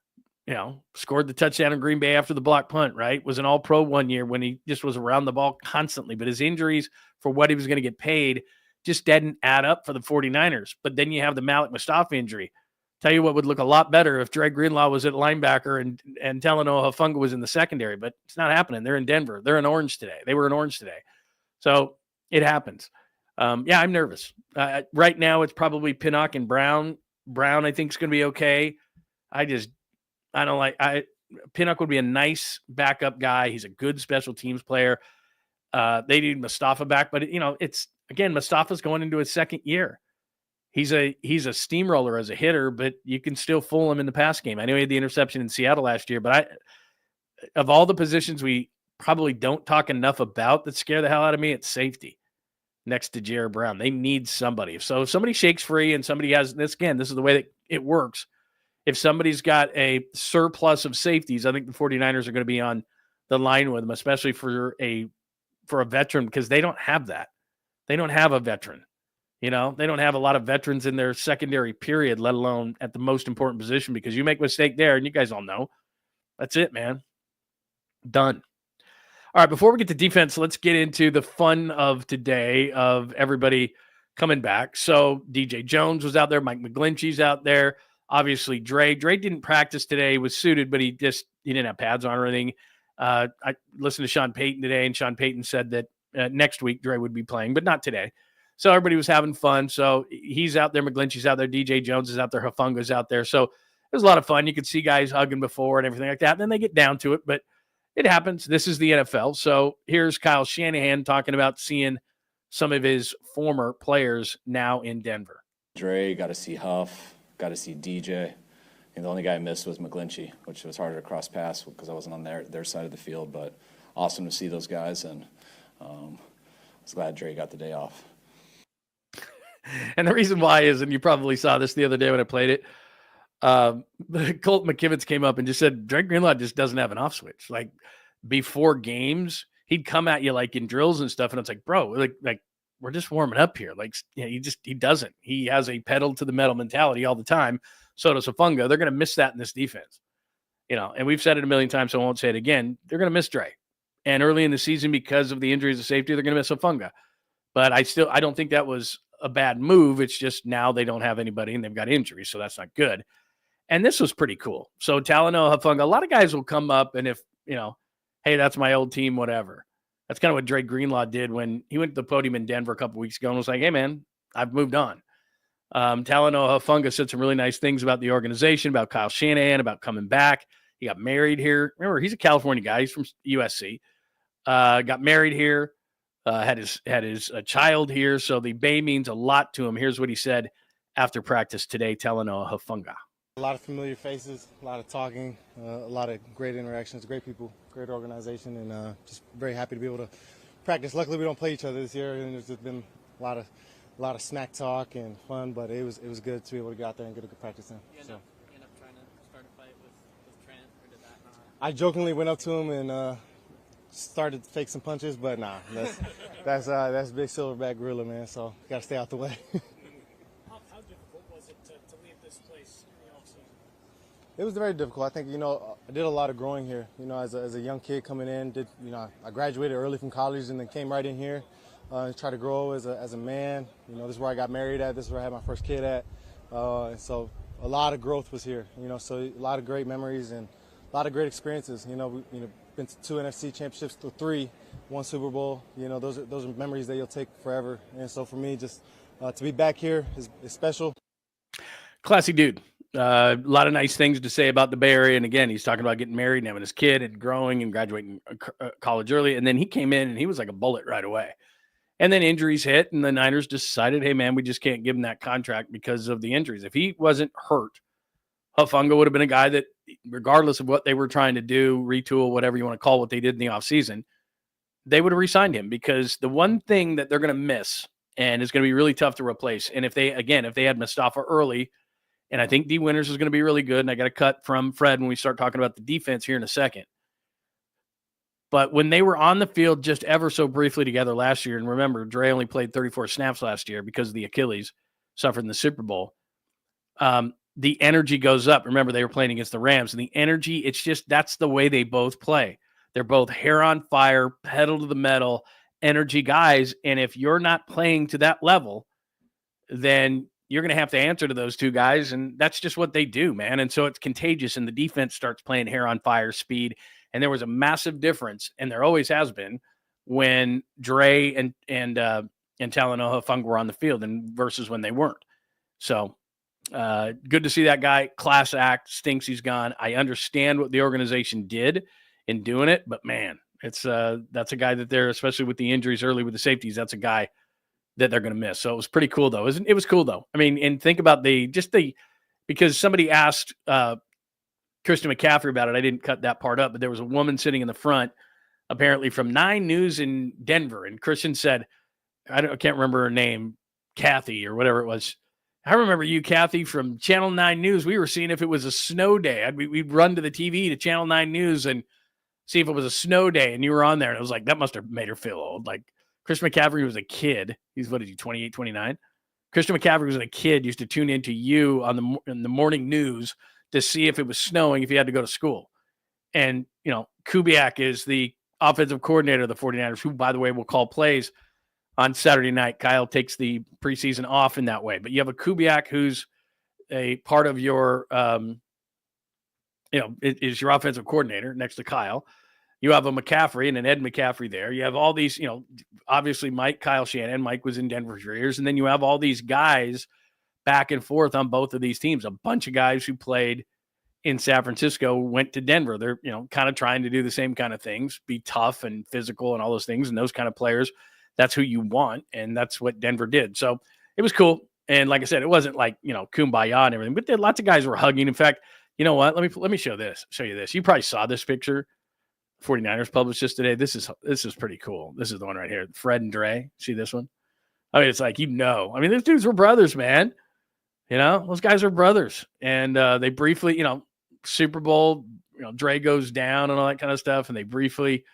Scored the touchdown in Green Bay after the block punt, right? Was an all-pro one year when he just was around the ball constantly. But his injuries for what he was going to get paid just didn't add up for the 49ers. But then you have the Malik Mustafa injury. Tell you what would look a lot better if Dre Greenlaw was at linebacker and Talanoa Hufanga was in the secondary. But it's not happening. They're in Denver. They're in orange today. They were in orange today. So it happens. Yeah, I'm nervous. Right now, it's probably Pinnock and Brown. Brown, I think, is going to be okay. Pinnock would be a nice backup guy. He's a good special teams player. They need Mustafa back, but Mustafa's going into his 2nd year. He's a steamroller as a hitter, but you can still fool him in the pass game. I know he had the interception in Seattle last year, but of all the positions we probably don't talk enough about that scare the hell out of me, it's safety next to Jared Brown. They need somebody. So if somebody shakes free and somebody has this, again, this is the way that it works. If somebody's got a surplus of safeties, I think the 49ers are going to be on the line with them, especially for a veteran, because they don't have that. They don't have a veteran. They don't have a lot of veterans in their secondary period, let alone at the most important position, because you make a mistake there, and you guys all know, that's it, man. Done. All right, before we get to defense, let's get into the fun of today of everybody coming back. So DJ Jones was out there. Mike McGlinchey's out there. Obviously, Dre. Dre didn't practice today. He was suited, but he didn't have pads on or anything. I listened to Sean Payton today, and Sean Payton said that next week Dre would be playing, but not today. So everybody was having fun. So he's out there. McGlinchey's out there. DJ Jones is out there. Hufunga's out there. So it was a lot of fun. You could see guys hugging before and everything like that. And then they get down to it, but it happens. This is the NFL. So here's Kyle Shanahan talking about seeing some of his former players now in Denver.
Dre, got to see Huff, got to see DJ. And the only guy I missed was McGlinchey, which was harder to cross pass because I wasn't on their side of the field. But awesome to see those guys, and I was glad Dre got the day off.
And the reason why is, and you probably saw this the other day when I played it, Colt McKivitz came up and just said, Dre Greenlaw just doesn't have an off switch. Like before games, he'd come at you like in drills and stuff. And it's like, bro, like we're just warming up here. Like, he doesn't. He has a pedal to the metal mentality all the time. So does Hufanga. They're going to miss that in this defense. And we've said it a million times, so I won't say it again. They're going to miss Dre. And early in the season, because of the injuries of safety, they're going to miss Hufanga. But I don't think that was a bad move. It's just now they don't have anybody and they've got injuries, so that's not good. And this was pretty cool. So Talanoa Hufanga, a lot of guys will come up and if, hey, that's my old team, whatever. That's kind of what Dre Greenlaw did when he went to the podium in Denver a couple weeks ago and was like, hey, man, I've moved on. Talanoa Hufanga said some really nice things about the organization, about Kyle Shanahan, about coming back. He got married here. Remember, he's a California guy. He's from USC. Got married here. Had his child here. So the Bay means a lot to him. Here's what he said after practice today, Talanoa Hufanga.
A lot of familiar faces, a lot of talking, a lot of great interactions, great people, great organization, and just very happy to be able to practice. Luckily, we don't play each other this year, and there's just been a lot of snack talk and fun, but it was good to be able to get out there and get a good practice in.
You end up trying to start a fight with Trent, or did that not?
I jokingly went up to him and started to fake some punches, but nah, that's big silverback gorilla, man. So got to stay out the way.
How difficult was it to leave this place in the offseason?
It was very difficult. I think I did a lot of growing here. As a young kid coming in, I graduated early from college and then came right in here. And try to grow as a man. This is where I got married at. This is where I had my first kid at. And so a lot of growth was here. So a lot of great memories and a lot of great experiences. Been to 2 NFC championships, 3, 1 Super Bowl. Those are memories that you'll take forever. And so for me, just to be back here is special.
Classy dude. A lot of nice things to say about the Bay Area. And again, he's talking about getting married and having his kid and growing and graduating college early. And then he came in and he was like a bullet right away. And then injuries hit, and the Niners decided, hey, man, we just can't give him that contract because of the injuries. If he wasn't hurt, Hufanga would have been a guy that, regardless of what they were trying to do, retool, whatever you want to call what they did in the offseason, they would have re-signed him, because the one thing that they're going to miss and is going to be really tough to replace, and if they had Mustafa early, and I think D. Winters is going to be really good, and I got a cut from Fred when we start talking about the defense here in a second. But when they were on the field just ever so briefly together last year, and remember, Dre only played 34 snaps last year because of the Achilles suffered in the Super Bowl, the energy goes up. Remember, they were playing against the Rams, and the energy, that's the way they both play. They're both hair on fire, pedal to the metal, energy guys, and if you're not playing to that level, then you're going to have to answer to those two guys, and that's just what they do, man. And so it's contagious, and the defense starts playing hair on fire, speed. And there was a massive difference, and there always has been, when Dre and Talanoa Hufanga were on the field and versus when they weren't. So good to see that guy. Class act. Stinks he's gone. I understand what the organization did in doing it, but man, that's a guy that they're, especially with the injuries early with the safeties, that's a guy that they're going to miss. So it was pretty cool though. It was cool though. I mean, and think about because somebody asked Christian McCaffrey about it. I didn't cut that part up, but there was a woman sitting in the front apparently from 9 News in Denver. And Christian said, I can't remember her name, Kathy or whatever it was. I remember you, Kathy, from Channel 9 News. We were seeing if it was a snow day. We'd run to the TV to Channel 9 News and see if it was a snow day. And you were on there. And it was like, that must have made her feel old. Like Chris McCaffrey was a kid. He's, what is he, 28, 29? Christian McCaffrey was a kid, used to tune into you in the morning news to see if it was snowing, if he had to go to school. And, Kubiak is the offensive coordinator of the 49ers, who, by the way, will call plays on Saturday night. Kyle takes the preseason off in that way. But you have a Kubiak who's a part of your, is your offensive coordinator next to Kyle. You have a McCaffrey and an Ed McCaffrey there. You have all these, obviously Kyle Shanahan. Mike was in Denver for years. And then you have all these guys back and forth on both of these teams. A bunch of guys who played in San Francisco went to Denver. They're, kind of trying to do the same kind of things, be tough and physical and all those things. And those kind of players, that's who you want. And that's what Denver did. So it was cool. And like I said, it wasn't like, kumbaya and everything, but lots of guys were hugging. In fact, you know what? Let me show you this. You probably saw this picture. 49ers published this today. This is pretty cool. This is the one right here. Fred and Dre. See this one? I mean, it's like, those dudes were brothers, man. Those guys are brothers. And they briefly, Super Bowl, Dre goes down and all that kind of stuff. And they briefly,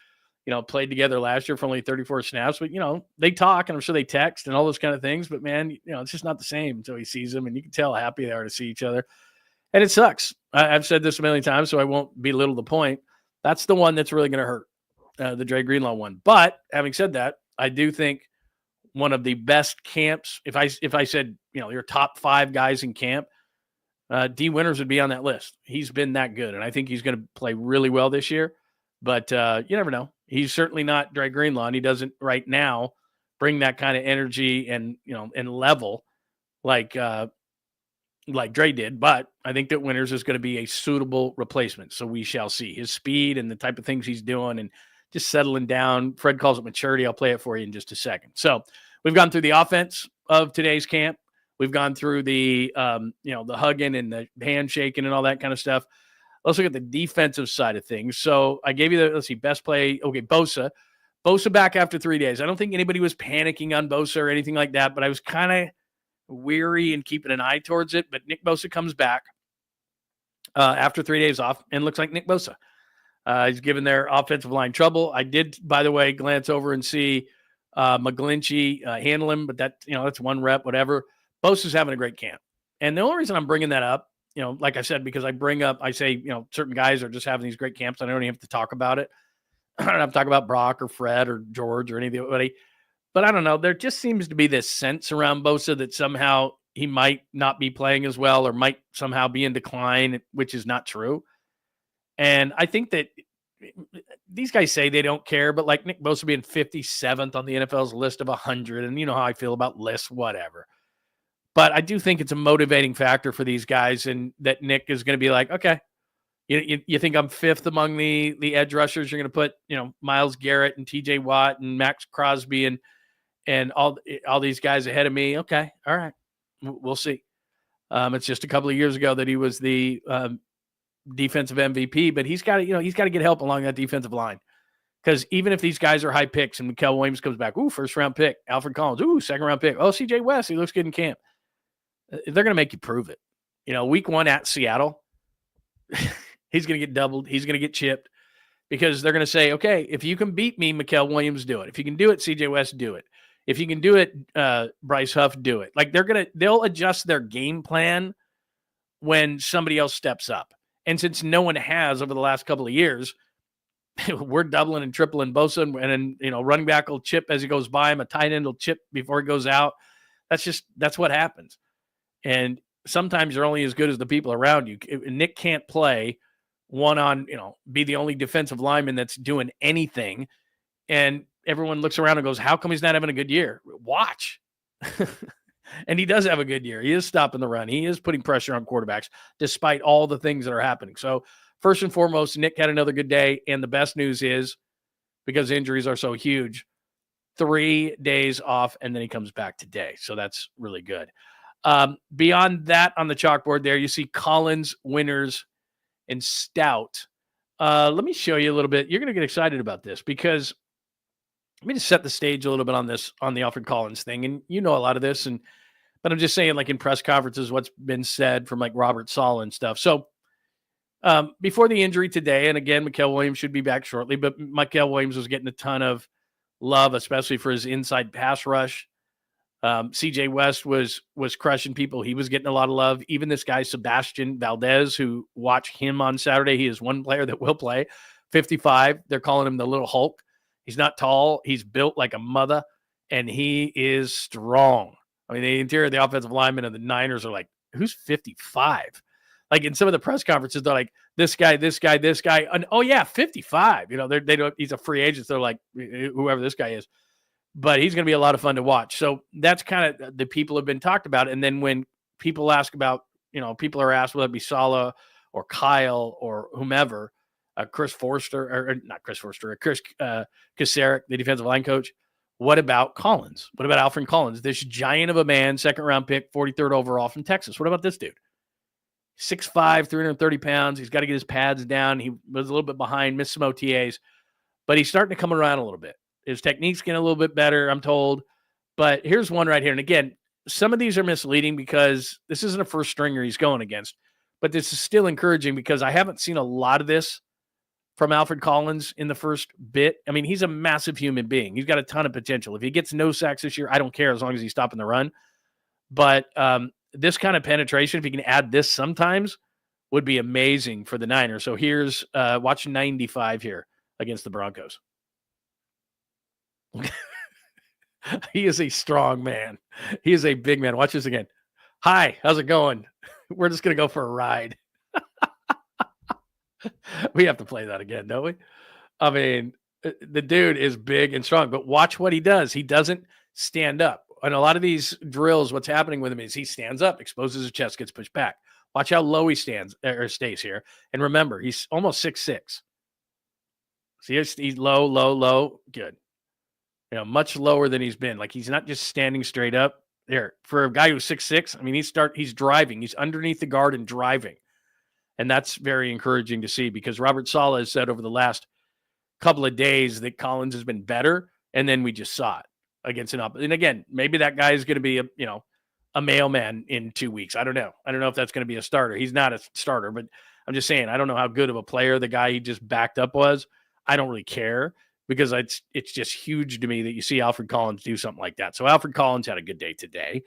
played together last year for only 34 snaps. But, they talk and I'm sure they text and all those kind of things. But, man, it's just not the same until he sees them. And you can tell how happy they are to see each other. And it sucks. I've said this a million times, so I won't belittle the point. That's the one that's really going to hurt, the Dre Greenlaw one. But having said that, I do think one of the best camps, if I said, your top 5 guys in camp, D. Winters would be on that list. He's been that good, and I think he's going to play really well this year. But you never know. He's certainly not Dre Greenlaw, and he doesn't right now bring that kind of energy and and level like Dre did. But I think that Winters is going to be a suitable replacement. So we shall see his speed and the type of things he's doing and just settling down. Fred calls it maturity. I'll play it for you in just a second. So we've gone through the offense of today's camp. We've gone through the, the hugging and the handshaking and all that kind of stuff. Let's look at the defensive side of things. So I gave you best play. Okay, Bosa. Bosa back after 3 days. I don't think anybody was panicking on Bosa or anything like that, but I was kind of weary and keeping an eye towards it. But Nick Bosa comes back after 3 days off and looks like Nick Bosa. He's given their offensive line trouble. I did, by the way, glance over and see McGlinchey handle him, but that's one rep, whatever. Bosa's having a great camp. And the only reason I'm bringing that up, like I said, because I say, certain guys are just having these great camps. I don't even have to talk about it. I don't have to talk about Brock or Fred or George or anybody. But I don't know. There just seems to be this sense around Bosa that somehow he might not be playing as well or might somehow be in decline, which is not true. And I think that these guys say they don't care, but like Nick Bosa being 57th on the NFL's list of 100, and you know how I feel about lists, whatever. But I do think it's a motivating factor for these guys, and that Nick is going to be like, okay, you think I'm 5th among the edge rushers? You're going to put, Myles Garrett and TJ Watt and Max Crosby and all these guys ahead of me. Okay. All right. We'll see. It's just a couple of years ago that he was the defensive MVP, but he's got to get help along that defensive line. Because even if these guys are high picks and Mykel Williams comes back, first round pick, Alfred Collins, second round pick. CJ West, he looks good in camp. They're going to make you prove it. Week 1 at Seattle, he's going to get doubled. He's going to get chipped because they're going to say, okay, if you can beat me, Mykel Williams, do it. If you can do it, CJ West, do it. If you can do it, Bryce Huff, do it. Like they'll adjust their game plan when somebody else steps up. And since no one has over the last couple of years, we're doubling and tripling Bosa, and then, running back will chip as he goes by him. A tight end will chip before he goes out. That's what happens. And sometimes you're only as good as the people around you. Nick can't play be the only defensive lineman that's doing anything. And everyone looks around and goes, how come he's not having a good year? Watch. And he does have a good year. He is stopping the run. He is putting pressure on quarterbacks despite all the things that are happening. So first and foremost, Nick had another good day. And the best news is, because injuries are so huge, 3 days off, and then he comes back today. So that's really good. Beyond that, on the chalkboard there, you see Collins, Winters, and Stout Let me show you a little bit. You're going to get excited about this because let me just set the stage a little bit on the Alfred Collins thing. And you know a lot of this, but I'm just saying, like in press conferences, what's been said from like Robert Saleh and stuff. So before the injury today, and again, Mykel Williams should be back shortly, but Mykel Williams was getting a ton of love, especially for his inside pass rush. CJ West was crushing people. He was getting a lot of love. Even this guy, Sebastian Valdez, who watched him on Saturday, he is one player that will play. 55. They're calling him the little Hulk. He's not tall. He's built like a mother, and he is strong. I mean, the interior of the offensive linemen of the Niners are like, who's 55? Like in some of the press conferences, they're like, this guy, and oh yeah, 55. You know, they don't. He's a free agent. So they're like, whoever this guy is, but he's going to be a lot of fun to watch. So that's kind of the people have been talked about. And then when people ask about, people are asked whether it be Saleh or Kyle or whomever, Chris Forster or not Chris Forster, Chris 𝐃𝐨𝐧'𝐭, the defensive line coach. What about Collins? What about Alfred Collins? This giant of a man, 2nd round pick, 43rd overall from Texas. What about this dude? 6'5", 330 pounds. He's got to get his pads down. He was a little bit behind, missed some OTAs, but he's starting to come around a little bit. His technique's getting a little bit better, I'm told. But here's one right here. And again, some of these are misleading because this isn't a first stringer he's going against, but this is still encouraging because I haven't seen a lot of this from Alfred Collins in the first bit. I mean, he's a massive human being. He's got a ton of potential. If he gets no sacks this year, I don't care as long as he's stopping the run. But this kind of penetration, if he can add this sometimes, would be amazing for the Niners. So here's watch 95 here against the Broncos. He is a strong man. He is a big man. Watch this again. Hi, how's it going? We're just going to go for a ride. We have to play that again, don't we? I mean, the dude is big and strong, but watch what he does. He doesn't stand up. And a lot of these drills, what's happening with him is he stands up, exposes his chest, gets pushed back. Watch how low he stands or stays here. And remember, he's almost 6'6". See, he's low. Good. Much lower than he's been. Like he's not just standing straight up there. For a guy who's 6'6", I mean, he's driving. He's underneath the guard and driving. And that's very encouraging to see because Robert Saleh has said over the last couple of days that Collins has been better. And then we just saw it against an up. And again, maybe that guy is going to be a mailman in 2 weeks. I don't know. I don't know if that's going to be a starter. He's not a starter, but I'm just saying, I don't know how good of a player the guy he just backed up was. I don't really care because it's just huge to me that you see Alfred Collins do something like that. So Alfred Collins had a good day today.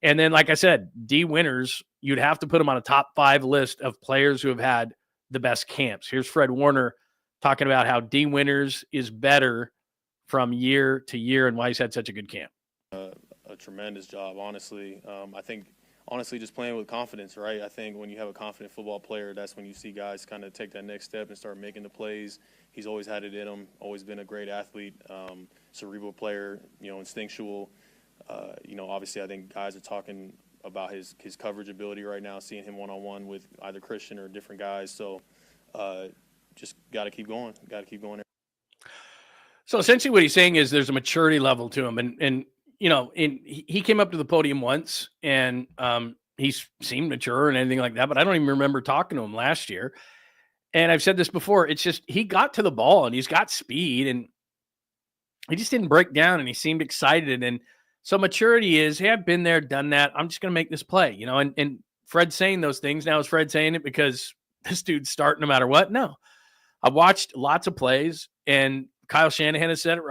And then, like I said, D Winters, you'd have to put him on a top 5 list of players who have had the best camps. Here's Fred Warner talking about how D Winters is better from year to year and why he's had such a good camp.
A tremendous job, honestly. I think, honestly, just playing with confidence, right? I think when you have a confident football player, that's when you see guys kind of take that next step and start making the plays. He's always had it in him, always been a great athlete, cerebral player, instinctual. Obviously I think guys are talking about his coverage ability right now, seeing him one-on-one with either Christian or different guys. So just got to keep going.
So essentially what he's saying is there's a maturity level to him. And he came up to the podium once and he seemed mature and anything like that, but I don't even remember talking to him last year. And I've said this before. It's just he got to the ball and he's got speed and he just didn't break down and he seemed excited. And so maturity is, hey, I've been there, done that. I'm just going to make this play, and Fred's saying those things. Now is Fred saying it because this dude's starting no matter what? No. I've watched lots of plays and Kyle Shanahan has said it.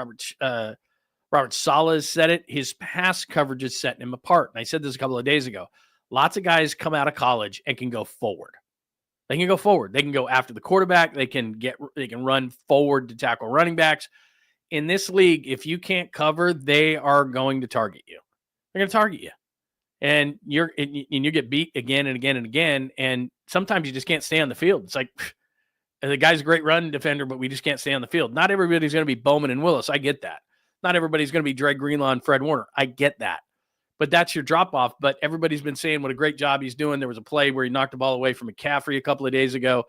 Robert Saleh has said it. His pass coverage is setting him apart. And I said this a couple of days ago. Lots of guys come out of college and can go forward. They can go forward. They can go after the quarterback. They can run forward to tackle running backs. In this league, if you can't cover, they are going to target you. They're going to target you. And you get beat again and again and again. And sometimes you just can't stay on the field. It's like the guy's a great run defender, but we just can't stay on the field. Not everybody's going to be Bowman and Willis. I get that. Not everybody's going to be Dre Greenlaw and Fred Warner. I get that. But that's your drop-off. But everybody's been saying what a great job he's doing. There was a play where he knocked the ball away from McCaffrey a couple of days ago.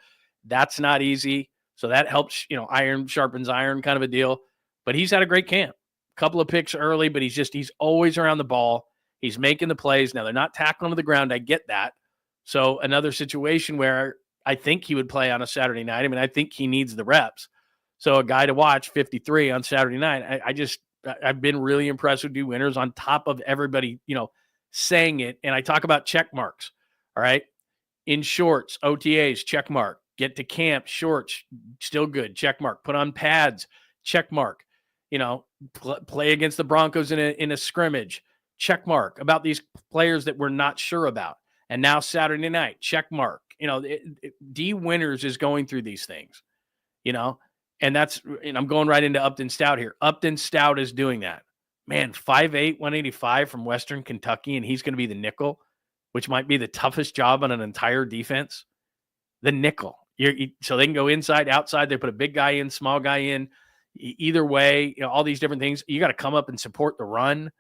That's not easy. So that helps, iron sharpens iron kind of a deal. But he's had a great camp. A couple of picks early, but he's always around the ball. He's making the plays. Now, they're not tackling to the ground. I get that. So another situation where I think he would play on a Saturday night. I mean, I think he needs the reps. So a guy to watch 53 on Saturday night. I've been really impressed with Winners on top of everybody, saying it. And I talk about check marks. All right. In shorts, OTAs, check mark. Get to camp, shorts, still good, check mark. Put on pads, check mark. Play against the Broncos in a scrimmage, check mark. About these players that we're not sure about. And now Saturday night, check mark. D Winners is going through these things, and I'm going right into Upton Stout here. Upton Stout is doing that. Man, 5'8", 185 from Western Kentucky, and he's going to be the nickel, which might be the toughest job on an entire defense. The nickel. So they can go inside, outside. They put a big guy in, small guy in. Either way, all these different things. You got to come up and support the run.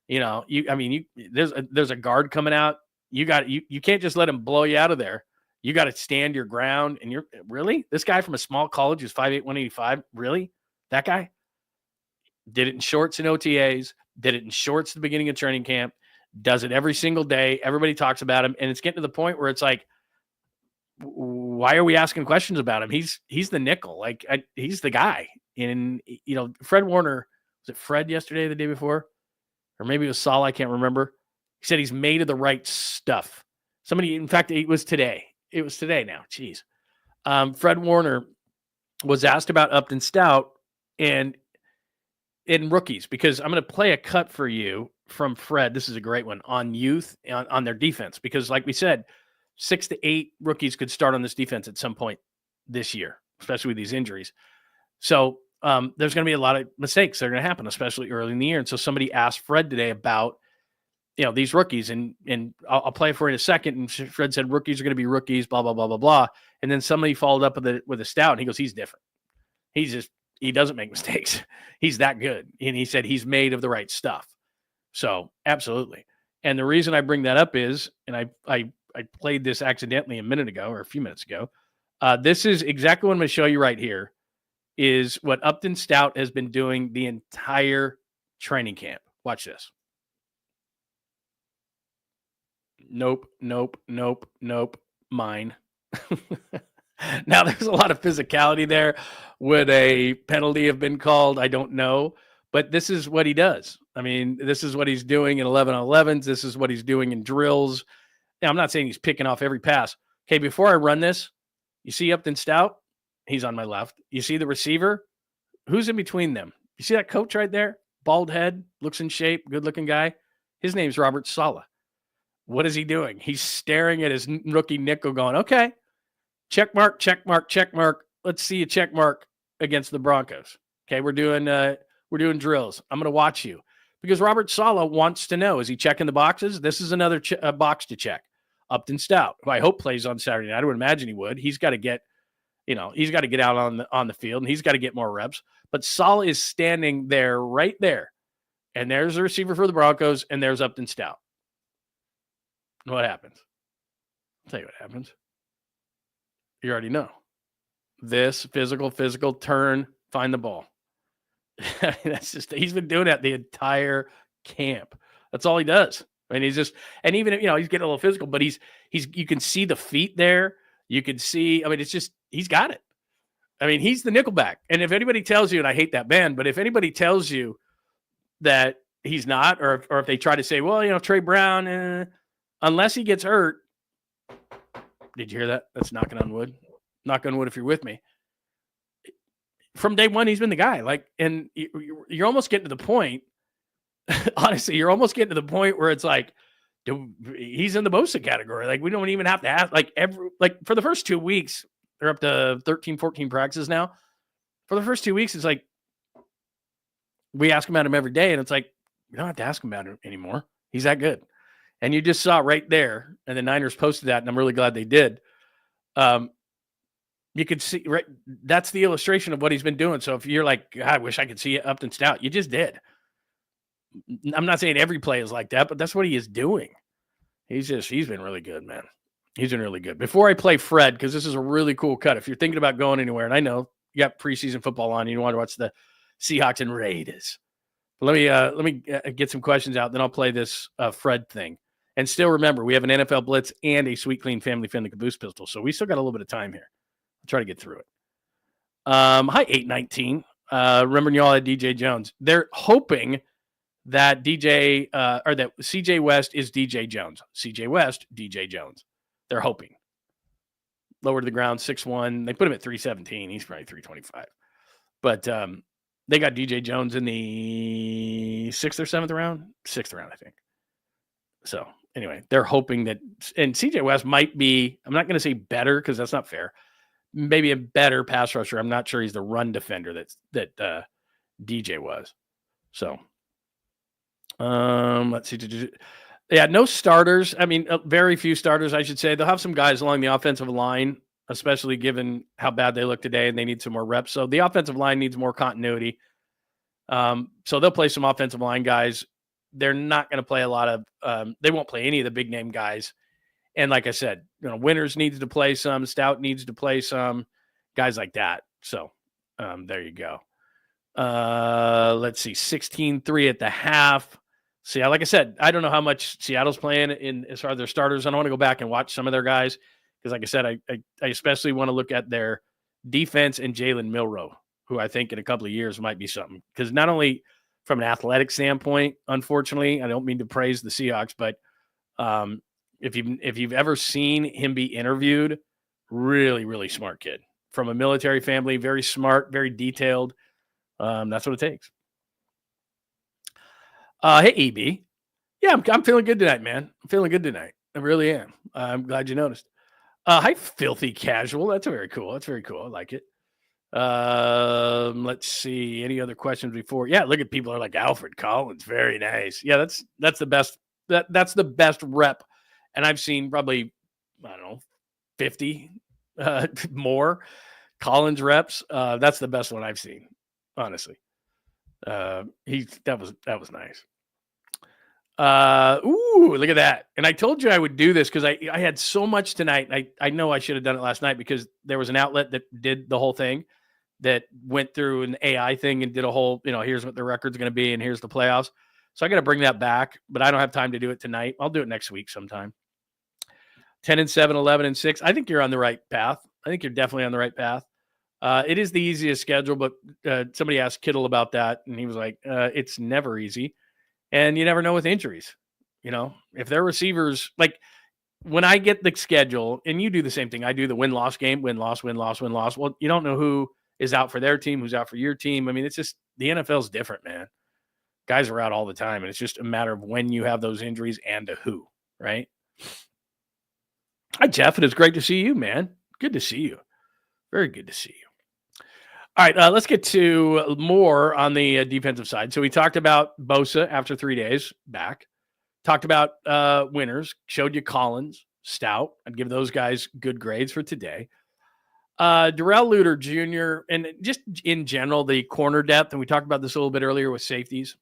There's a guard coming out. You can't just let him blow you out of there. You got to stand your ground. And you're really this guy from a small college who's 5'8", 185. Really, that guy did it in shorts and OTAs. Did it in shorts at the beginning of training camp. Does it every single day. Everybody talks about him, and it's getting to the point where it's like, why are we asking questions about him? He's the nickel. He's the guy. And Fred Warner, was it Fred yesterday, the day before, or maybe it was Saul? I can't remember. He said he's made of the right stuff. Somebody, in fact, it was today. It was today now. Jeez. Fred Warner was asked about Upton Stout and in rookies, because I'm going to play a cut for you from Fred. This is a great one on youth, on their defense, because like we said, 6 to 8 rookies could start on this defense at some point this year, especially with these injuries. So there's going to be a lot of mistakes that are going to happen, especially early in the year. And so somebody asked Fred today about, these rookies, and I'll play it for you in a second. And Fred said, rookies are going to be rookies, blah, blah, blah, blah, blah. And then somebody followed up with a Stout, and he goes, he's different. He doesn't make mistakes. He's that good. And he said he's made of the right stuff. So absolutely. And the reason I bring that up is, and I played this accidentally a minute ago or a few minutes ago. This is exactly what I'm going to show you right here, is what Upton Stout has been doing the entire training camp. Watch this. Nope. Mine. Now, there's a lot of physicality there. Would a penalty have been called? I don't know. But this is what he does. I mean, this is what he's doing in 11-on-11s. This is what he's doing in drills. Now, I'm not saying he's picking off every pass. Okay, before I run this, you see Upton Stout? He's on my left. You see the receiver? Who's in between them? You see that coach right there? Bald head, looks in shape, good-looking guy. His name's Robert Saleh. What is he doing? He's staring at his rookie nickel going, okay, check mark, check mark, check mark. Let's see a check mark against the Broncos. Okay, we're doing drills. I'm going to watch you. Because Robert Saleh wants to know, is he checking the boxes? This is another box to check. Upton Stout, who I hope plays on Saturday night. I would imagine he would. He's got to get, he's got to get out on the field, and he's got to get more reps. But Saleh is standing there, right there. And there's the receiver for the Broncos, and there's Upton Stout. What happens? I'll tell you what happens. You already know. This physical, turn, find the ball. That's just, he's been doing that the entire camp. That's all he does. I mean, he's just, and even, he's getting a little physical, but you can see the feet there. You can see, it's just, he's got it. I mean, he's the nickelback. And if anybody tells you, and I hate that band, but if anybody tells you that he's not, or if they try to say, well, Trey Brown, unless he gets hurt. Did you hear that? That's knocking on wood. Knock on wood if you're with me. From day one, he's been the guy. And you're almost getting to the point. Honestly, you're almost getting to the point where it's like, he's in the Bosa category. We don't even have to ask. For the first 2 weeks, they're up to 13, 14 practices now. For the first 2 weeks, it's like we ask about him every day, and it's like we don't have to ask him about it anymore. He's that good. And you just saw right there, and the Niners posted that, and I'm really glad they did. You could see, right? That's the illustration of what he's been doing. So if you're like, God, I wish I could see Upton Stout, you just did. I'm not saying every play is like that, but that's what he is doing. He's been really good, man. He's been really good. Before I play Fred, because this is a really cool cut, if you're thinking about going anywhere, and I know you got preseason football on, you want to watch the Seahawks and Raiders. But let me get some questions out, then I'll play this Fred thing. And still remember, we have an NFL blitz and a Sweet Clean Family Friendly Caboose pistol. So we still got a little bit of time here. I'll try to get through it. Hi, 819. Remembering you all had DJ Jones. They're hoping that that CJ West is DJ Jones. CJ West, DJ Jones. They're hoping. Lower to the ground, 6'1". They put him at 317. He's probably 325. But they got DJ Jones in the 6th or 7th round? 6th round, I think. So, anyway, they're hoping that, and CJ West might be, I'm not going to say better because that's not fair, maybe a better pass rusher. I'm not sure he's the run defender that DJ was. So, let's see. Yeah, no starters. I mean, very few starters, I should say. They'll have some guys along the offensive line, especially given how bad they look today, and they need some more reps. So the offensive line needs more continuity. So they'll play some offensive line guys. They're not going to play a lot of they won't play any of the big name guys. And like I said, Winters needs to play some, Stout needs to play some, guys like that. So there you go. Let's see, 16-3 at the half. See, like I said, I don't know how much Seattle's playing in as far as their starters. I don't want to go back and watch some of their guys because, like I said, I especially want to look at their defense and Jalen Milroe, who I think in a couple of years might be something. Because not only from an athletic standpoint, unfortunately, I don't mean to praise the Seahawks, but if you've ever seen him be interviewed, really, really smart kid. From a military family, very smart, very detailed. That's what it takes. Hey, EB. Yeah, I'm feeling good tonight, man. I'm feeling good tonight. I really am. I'm glad you noticed. Hi, Filthy Casual. That's very cool. That's very cool. I like it. Let's see. Any other questions before? Yeah, look at people are like Alfred Collins. Very nice. Yeah, that's the best. That's the best rep. And I've seen probably, I don't know, 50 more Collins reps. That's the best one I've seen, honestly. That was nice. Ooh, look at that. And I told you I would do this because I had so much tonight. I know I should have done it last night because there was an outlet that did the whole thing that went through an AI thing and did a whole, here's what the record's going to be and here's the playoffs. So I got to bring that back, but I don't have time to do it tonight. I'll do it next week sometime. 10-7, 11-6. I think you're on the right path. I think you're definitely on the right path. It is the easiest schedule, but somebody asked Kittle about that, and he was like, it's never easy. And you never know with injuries. If their receivers, like when I get the schedule, and you do the same thing, I do the win-loss game, win-loss, win-loss, win-loss. Well, you don't know who is out for their team, who's out for your team. I mean, it's just the NFL's different, man. Guys are out all the time, and it's just a matter of when you have those injuries and to who, right? Hi, Jeff. It is great to see you, man. Good to see you. Very good to see you. All right, let's get to more on the defensive side. So we talked about Bosa after 3 days back. Talked about winners. Showed you Collins, Stout. I'd give those guys good grades for today. Darrell Luter Jr. and just in general, the corner depth, and we talked about this a little bit earlier with safeties.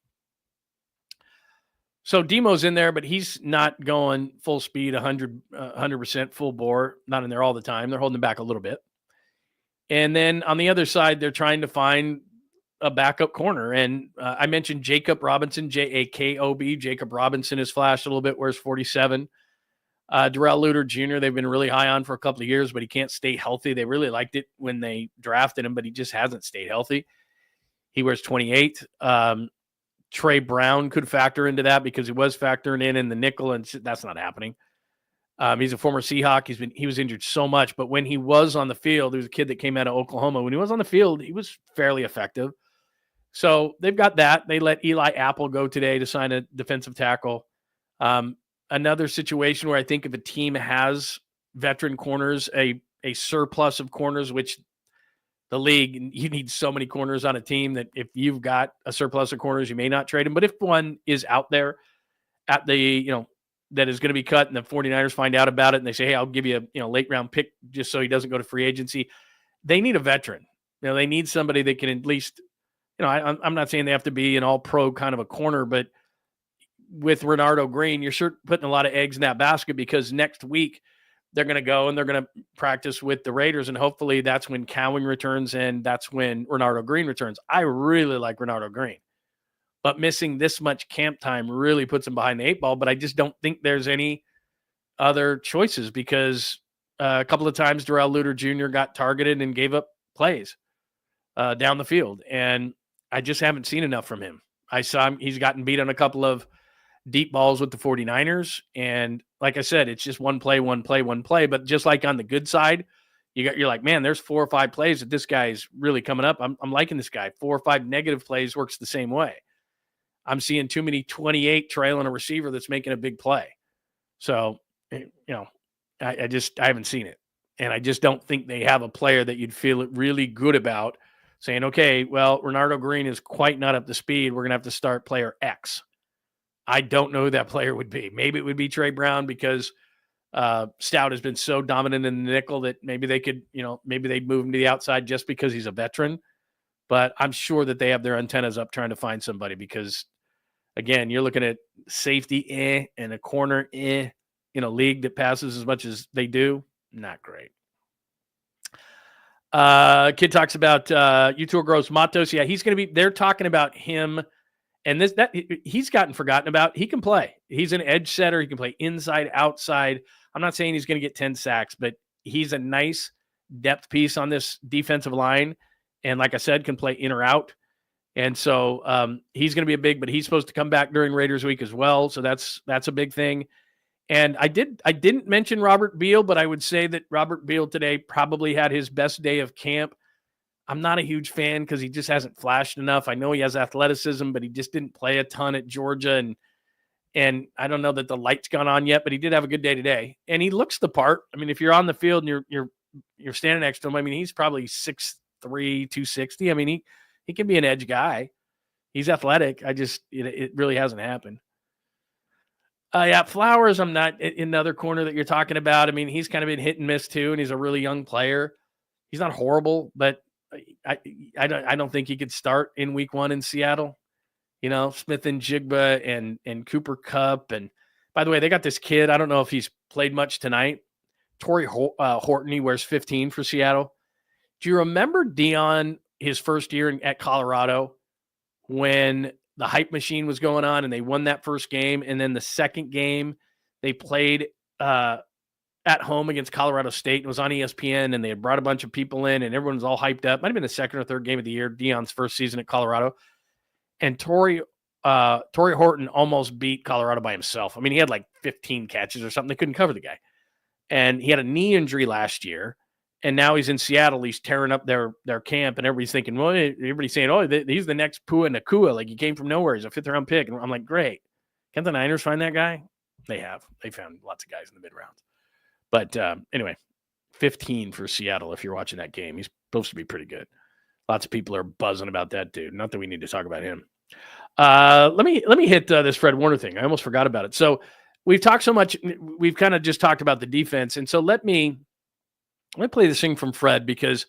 So Demo's in there, but he's not going full speed, 100% full bore, not in there all the time. They're holding him back a little bit. And then on the other side, they're trying to find a backup corner. And I mentioned Jacob Robinson, J-A-K-O-B. Jacob Robinson has flashed a little bit, wears 47. Darrell Luter Jr., they've been really high on for a couple of years, but he can't stay healthy. They really liked it when they drafted him, but he just hasn't stayed healthy. He wears 28. Trey Brown could factor into that because he was factoring in the nickel, and that's not happening. He's a former Seahawk. He was injured so much, but when he was on the field, there was a kid that came out of Oklahoma. When he was on the field, he was fairly effective. So they've got that. They let Eli Apple go today to sign a defensive tackle. Another situation where I think if a team has veteran corners, a surplus of corners, which the league, you need so many corners on a team that if you've got a surplus of corners, you may not trade him. But if one is out there at the, that is going to be cut and the 49ers find out about it and they say, hey, I'll give you a late round pick just so he doesn't go to free agency. They need a veteran. They need somebody that can at least, I'm not saying they have to be an all pro kind of a corner, but with Renardo Green, you're sure putting a lot of eggs in that basket because next week they're going to go and they're going to practice with the Raiders. And hopefully that's when 𝐽𝐭 returns and that's when Renardo Green returns. I really like Renardo Green. but missing this much camp time really puts him behind the 8 ball. But I just don't think there's any other choices because a couple of times Darrell Luter Jr. got targeted and gave up plays down the field. And I just haven't seen enough from him. I saw him. He's gotten beat on a couple of deep balls with the 49ers. And like I said, it's just one play. But just like on the good side, you're like, man, there's 4 or 5 plays that this guy is really coming up. I'm liking this guy. 4 or 5 negative plays works the same way. I'm seeing too many 28 trailing a receiver that's making a big play. So, I haven't seen it. And I just don't think they have a player that you'd feel really good about saying, okay, well, Renardo Green is quite not up to speed. We're going to have to start player X. I don't know who that player would be. Maybe it would be Trey Brown because Stout has been so dominant in the nickel that maybe they could, maybe they'd move him to the outside just because he's a veteran. But I'm sure that they have their antennas up trying to find somebody because, again, you're looking at safety and a corner in a league that passes as much as they do. Not great. Kid talks about Yetur Gross-Matos. Yeah, he's going to be – they're talking about him. And he's gotten forgotten about. He can play. He's an edge setter. He can play inside, outside. I'm not saying he's going to get 10 sacks, but he's a nice depth piece on this defensive line. And like I said, can play in or out. And so he's going to be a big, but he's supposed to come back during Raiders week as well. So that's a big thing. And I didn't mention Robert Beal, but I would say that Robert Beal today probably had his best day of camp. I'm not a huge fan because he just hasn't flashed enough. I know he has athleticism, but he just didn't play a ton at Georgia. And I don't know that the light's gone on yet, but he did have a good day today. And he looks the part. I mean, if you're on the field and you're standing next to him, I mean, he's probably 6'3", 260. I mean, he can be an edge guy. He's athletic. It really hasn't happened. Yeah, Flowers, I'm not in the other corner that you're talking about. I mean, he's kind of been hit and miss too, and he's a really young player. He's not horrible, but I don't think he could start in week 1 in Seattle. 𝐬𝐮𝐬𝐫𝐞 and Cooper Kupp. And by the way, they got this kid. I don't know if he's played much tonight. Torrey Horton, he wears 15 for Seattle. Do you remember Dion, his first year at Colorado, when the hype machine was going on and they won that first game? And then the second game they played at home against Colorado State. It was on ESPN, and they had brought a bunch of people in, and everyone was all hyped up. Might have been the second or third game of the year, Dion's first season at Colorado. And Torrey Horton almost beat Colorado by himself. I mean, he had like 15 catches or something. They couldn't cover the guy. And he had a knee injury last year, and now he's in Seattle. He's tearing up their camp, and everybody's thinking, well, everybody's saying, oh, he's the next Pua Nakua. Like, he came from nowhere. He's a 5th-round pick. And I'm like, great. Can't the Niners find that guy? They have. They found lots of guys in the mid-rounds. But anyway, 15 for Seattle if you're watching that game. He's supposed to be pretty good. Lots of people are buzzing about that dude. Not that we need to talk about him. Let me hit this Fred Warner thing. I almost forgot about it. So we've talked so much. We've kind of just talked about the defense. And so let me play this thing from Fred because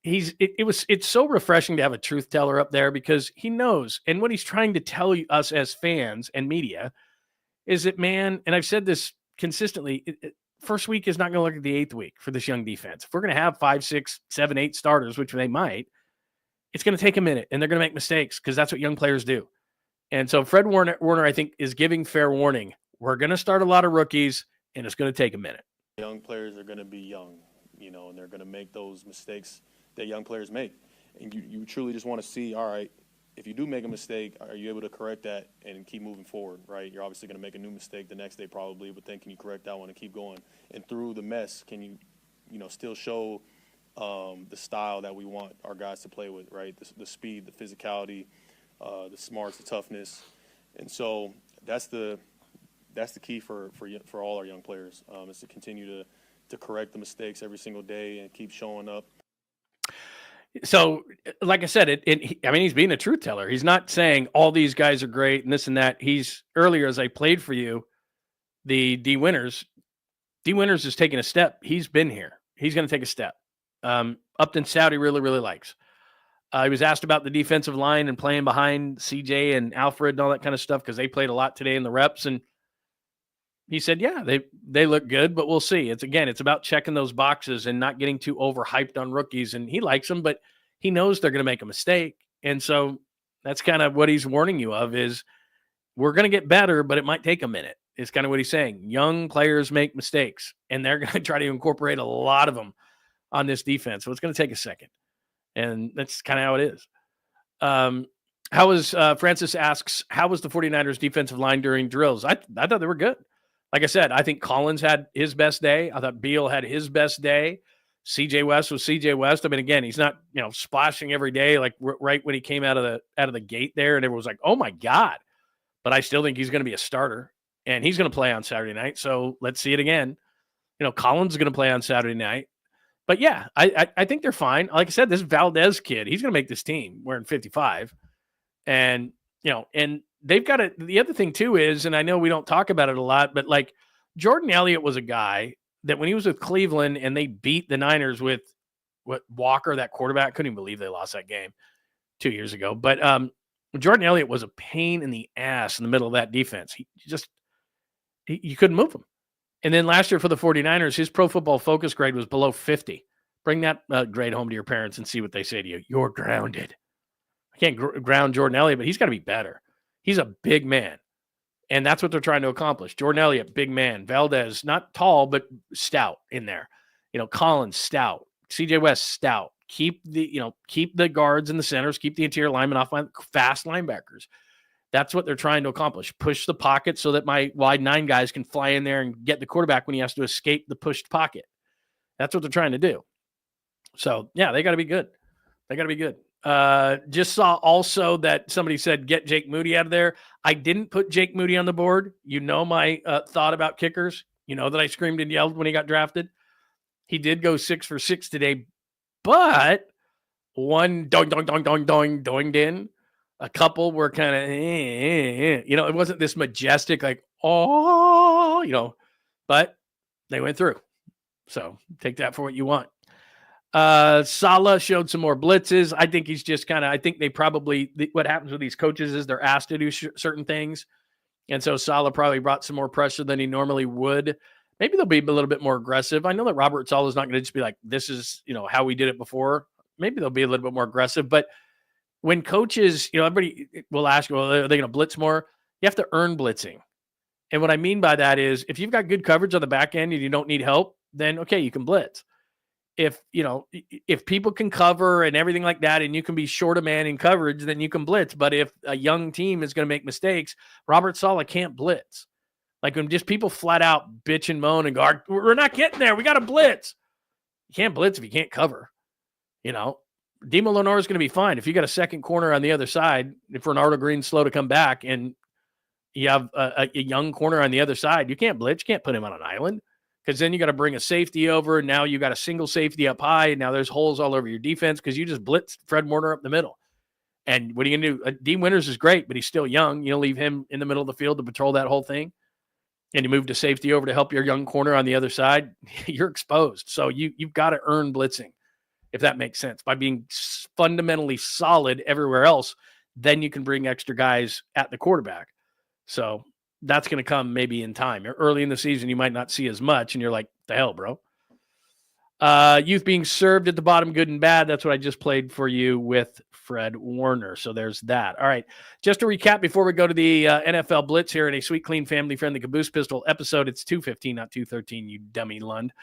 it's so refreshing to have a truth teller up there because he knows. And what he's trying to tell us as fans and media is that, man, and I've said this consistently, first week is not going to look like the 8th week for this young defense. If we're going to have 5, 6, 7, 8 starters, which they might, it's going to take a minute, and they're going to make mistakes because that's what young players do. And so Fred Warner, I think, is giving fair warning. We're going to start a lot of rookies, and it's going to take a minute.
Young players are going to be young, and they're going to make those mistakes that young players make. And you truly just want to see, all right, if you do make a mistake, are you able to correct that and keep moving forward, right? You're obviously going to make a new mistake the next day probably, but then can you correct that one and keep going? And through the mess, can you, still show the style that we want our guys to play with, right? The speed, the physicality, the smarts, the toughness. And so that's the key for all our young players, is to continue to correct the mistakes every single day and keep showing up.
So, like I said, he's being a truth teller. He's not saying all these guys are great and this and that. Earlier, as I played for you, the D Winters is taking a step. He's been here. He's going to take a step. Upton Stout, he really, really likes. He was asked about the defensive line and playing behind CJ and Alfred and all that kind of stuff because they played a lot today in the reps. And he said, yeah, they look good, but we'll see. It's about checking those boxes and not getting too overhyped on rookies. And he likes them, but he knows they're going to make a mistake. And so That's kind of what he's warning you of is we're going to get better, but it might take a minute. It's kind of what he's saying. Young players make mistakes, and they're going to try to incorporate a lot of them on this defense. So it's going to take a second. And that's kind of how it is. How was Francis asks, how was the 49ers defensive line during drills? I thought they were good. Like I said, I think Collins had his best day. I thought Beal had his best day. CJ West was CJ West. I mean, again, he's not, splashing every day like right when he came out of the gate there, and everyone was like, "Oh my God!" But I still think he's going to be a starter, and he's going to play on Saturday night. So let's see it again. Collins is going to play on Saturday night. But yeah, I think they're fine. Like I said, this VALDEZ kid, he's going to make this team wearing 55, and and they've got it. The other thing too is, and I know we don't talk about it a lot, but like Jordan Elliott was a guy that when he was with Cleveland and they beat the Niners with Walker, that quarterback, couldn't even believe they lost that game 2 years ago. But Jordan Elliott was a pain in the ass in the middle of that defense. You couldn't move him. And then last year for the 49ers, his Pro Football Focus grade was below 50. Bring that grade home to your parents and see what they say to you. You're grounded. I can't ground Jordan Elliott, but he's got to be better. He's a big man. And that's what they're trying to accomplish. Jordan Elliott, big man. VALDEZ, not tall, but stout in there. Collins, stout. CJ West, stout. Keep the guards and the centers. Keep the interior linemen off fast linebackers. That's what they're trying to accomplish. Push the pocket so that my wide 9 guys can fly in there and get the quarterback when he has to escape the pushed pocket. That's what they're trying to do. So, yeah, they got to be good. Just saw also that somebody said, get Jake Moody out of there. I didn't put Jake Moody on the board. My thought about kickers. That I screamed and yelled when he got drafted. He did go 6 for 6 today, but one doinged in. A couple were kind of, it wasn't this majestic, like, but they went through. So take that for what you want. Saleh showed some more blitzes. I think he's just I think they probably, what happens with these coaches is they're asked to do certain things. And so Saleh probably brought some more pressure than he normally would. Maybe they'll be a little bit more aggressive. I know that Robert Saleh is not going to just be like, this is, how we did it before. Maybe they'll be a little bit more aggressive. But when coaches, everybody will ask, well, are they going to blitz more? You have to earn blitzing. And what I mean by that is if you've got good coverage on the back end and you don't need help, then okay, you can blitz. If people can cover and everything like that, and you can be short a man in coverage, then you can blitz. But if a young team is going to make mistakes, Robert Saleh can't blitz. Like when just people flat out bitch and moan and go, we're not getting there. We got to blitz. You can't blitz if you can't cover. Demo Lenore is going to be fine. If you got a second corner on the other side, if Renardo Green's slow to come back and you have a young corner on the other side, you can't blitz. You can't put him on an island. Because then you got to bring a safety over. And now you got a single safety up high. And now there's holes all over your defense because you just blitzed Fred Warner up the middle. And what are you going to do? Dean Winters is great, but he's still young. You leave him in the middle of the field to patrol that whole thing. And you move to safety over to help your young corner on the other side. You're exposed. So you've got to earn blitzing, if that makes sense. By being fundamentally solid everywhere else, then you can bring extra guys at the quarterback. So that's going to come maybe in time. Early in the season, you might not see as much, and you're like, the hell, bro. Youth being served at the bottom, good and bad. That's what I just played for you with Fred Warner. So there's that. All right. Just to recap before we go to the NFL Blitz here in a sweet, clean, family-friendly Caboose Pistol episode. It's 215, not 213, you dummy Lund.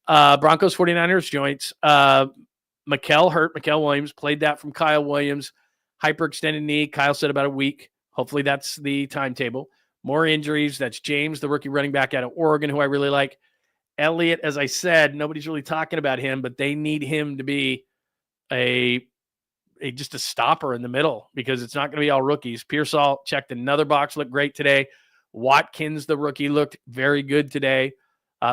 Broncos 49ers joints. Mykel Williams played that from Kyle Williams. Hyperextended knee. Kyle said about a week. Hopefully that's the timetable. More injuries. That's James, the rookie running back out of Oregon, who I really like. Elliott, as I said, nobody's really talking about him, but they need him to be just a stopper in the middle because it's not going to be all rookies. Pearsall checked another box, looked great today. Watkins, the rookie, looked very good today.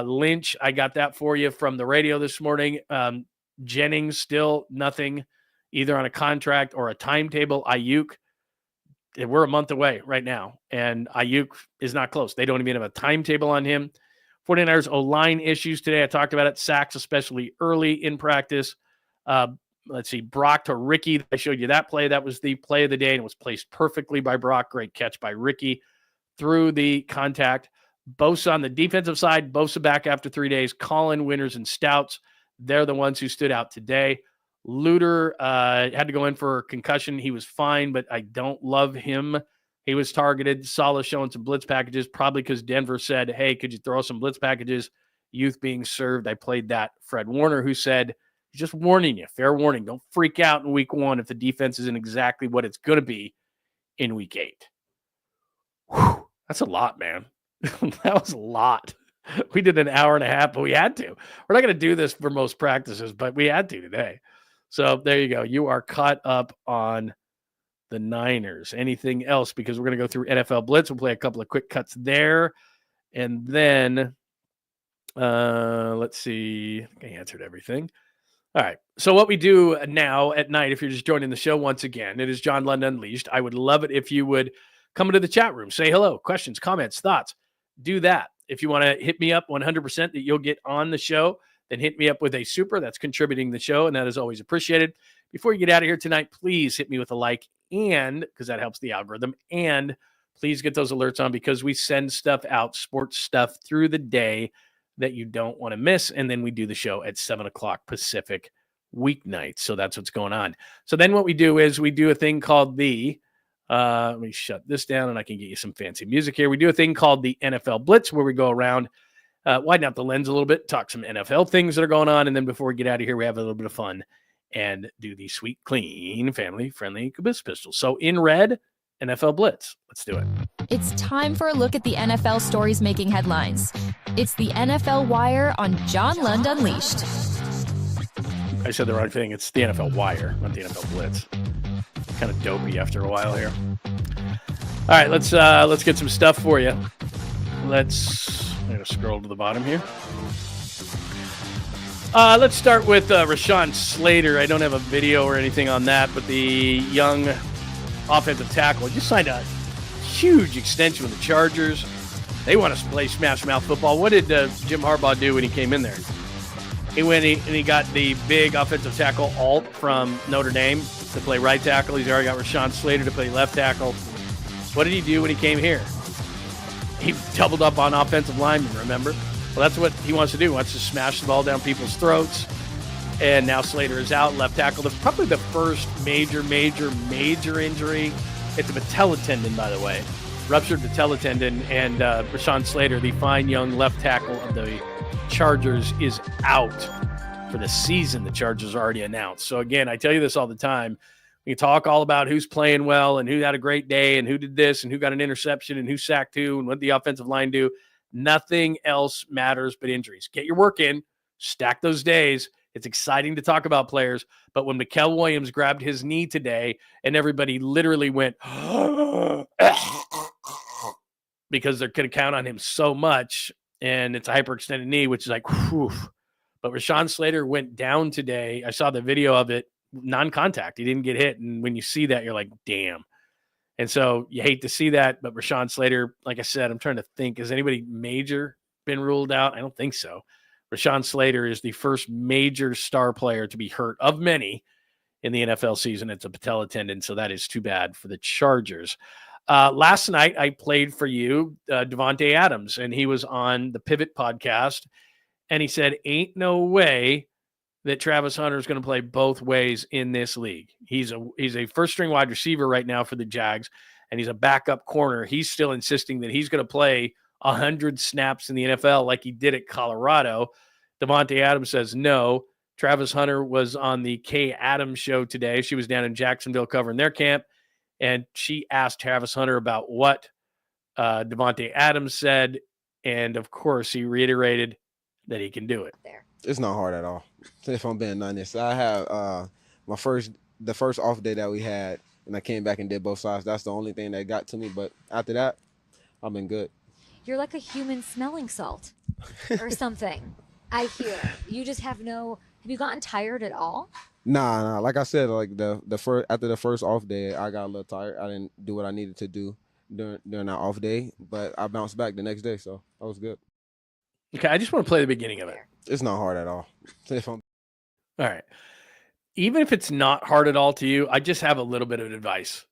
Lynch, I got that for you from the radio this morning. Jennings, still nothing, either on a contract or a timetable. AIYUK, we're a month away right now, and AIYUK is not close. They don't even have a timetable on him. 49ers O-line issues today. I talked about it. Sacks, especially early in practice. Let's see, Brock to Ricky. I showed you that play. That was the play of the day, and it was placed perfectly by Brock. Great catch by Ricky through the contact. Bosa on the defensive side. Bosa back after 3 days. Colin, Winters, and Stouts. They're the ones who stood out today. Luter had to go in for a concussion. He was fine, but I don't love him. He was targeted. Saleh showing some blitz packages, probably because Denver said, hey, could you throw some blitz packages? Youth being served. I played that. Fred Warner, who said, just warning you, fair warning, don't freak out in week 1 if the defense isn't exactly what it's going to be in week 8. Whew, that's a lot, man. That was a lot. We did an hour and a half, but we had to. We're not going to do this for most practices, but we had to today. So there you go. You are caught up on the Niners. Anything else? Because we're going to go through NFL Blitz. We'll play a couple of quick cuts there. And then, let's see. I think I answered everything. All right. So what we do now at night, if you're just joining the show once again, it is John Lund Unleashed. I would love it if you would come into the chat room, say hello, questions, comments, thoughts. Do that. If you want to hit me up 100% that you'll get on the show, then hit me up with a super that's contributing the show, and that is always appreciated. Before you get out of here tonight, please hit me with a like, and because that helps the algorithm, and please get those alerts on because we send stuff out, sports stuff through the day that you don't want to miss. And then we do the show at 7 o'clock Pacific weeknights. So that's what's going on. So then what we do is we do a thing called the, let me shut this down and I can get you some fancy music here. We do a thing called the NFL Blitz where we go around, widen out the lens a little bit, talk some NFL things that are going on. And then before we get out of here, we have a little bit of fun and do the sweet, clean, family-friendly Caboose pistol. So in red, NFL Blitz. Let's do it.
It's time for a look at the NFL stories making headlines. It's the NFL Wire on John Lund Unleashed.
I said the wrong thing. It's the NFL Wire, not the NFL Blitz. Kind of dopey after a while here. All right, let's get some stuff for you. I'm going to scroll to the bottom here. Let's start with Rashawn Slater. I don't have a video or anything on that, but the young offensive tackle just signed a huge extension with the Chargers. They want to play smash mouth football. What did Jim Harbaugh do when he came in there? He went and he got the big offensive tackle Alt from Notre Dame to play right tackle. He's already got Rashawn Slater to play left tackle. What did he do when he came here? He doubled up on offensive linemen, remember? Well, that's what he wants to do. He wants to smash the ball down people's throats. And now Slater is out, left tackle. That's probably the first major injury. It's a patella tendon, by the way. Ruptured patella tendon. And Rashawn Slater, the fine young left tackle of the Chargers, is out for the season. The Chargers already announced. So, again, I tell you this all the time. We talk all about who's playing well and who had a great day and who did this and who got an interception and who sacked who and what the offensive line do. Nothing else matters but injuries. Get your work in. Stack those days. It's exciting to talk about players, but when Mykel Williams grabbed his knee today and everybody literally went because they're going to count on him so much, and it's a hyperextended knee, which is like, whew. But Rashawn Slater went down today. I saw the video of it, non-contact. He didn't get hit, and when you see that, you're like, damn. And so you hate to see that, but Rashawn Slater, like I said, I'm trying to think, has anybody major been ruled out? I don't think so. Rashawn Slater is the first major star player to be hurt of many in the NFL season. It's a patella tendon, so that is too bad for the Chargers. Last night, I played for you Davante Adams, and he was on the Pivot podcast, and he said, ain't no way that Travis Hunter is going to play both ways in this league. He's a first-string wide receiver right now for the Jags, and he's a backup corner. He's still insisting that he's going to play 100 snaps in the NFL like he did at Colorado. Davante Adams says no. Travis Hunter was on the Kay Adams show today. She was down in Jacksonville covering their camp, and she asked Travis Hunter about what Davante Adams said, and of course he reiterated that he can do it.
It's not hard at all, if I'm being honest. I have the first off day that we had, and I came back and did both sides. That's the only thing that got to me, but after that, I've been good.
You're like a human smelling salt or something. I hear. You just have you gotten tired at all?
Nah. Like I said, like after the first off day, I got a little tired. I didn't do what I needed to do during that off day, but I bounced back the next day, so I was good.
Okay, I just want to play the beginning of it.
It's not hard at all.
All right. Even if it's not hard at all to you, I just have a little bit of advice,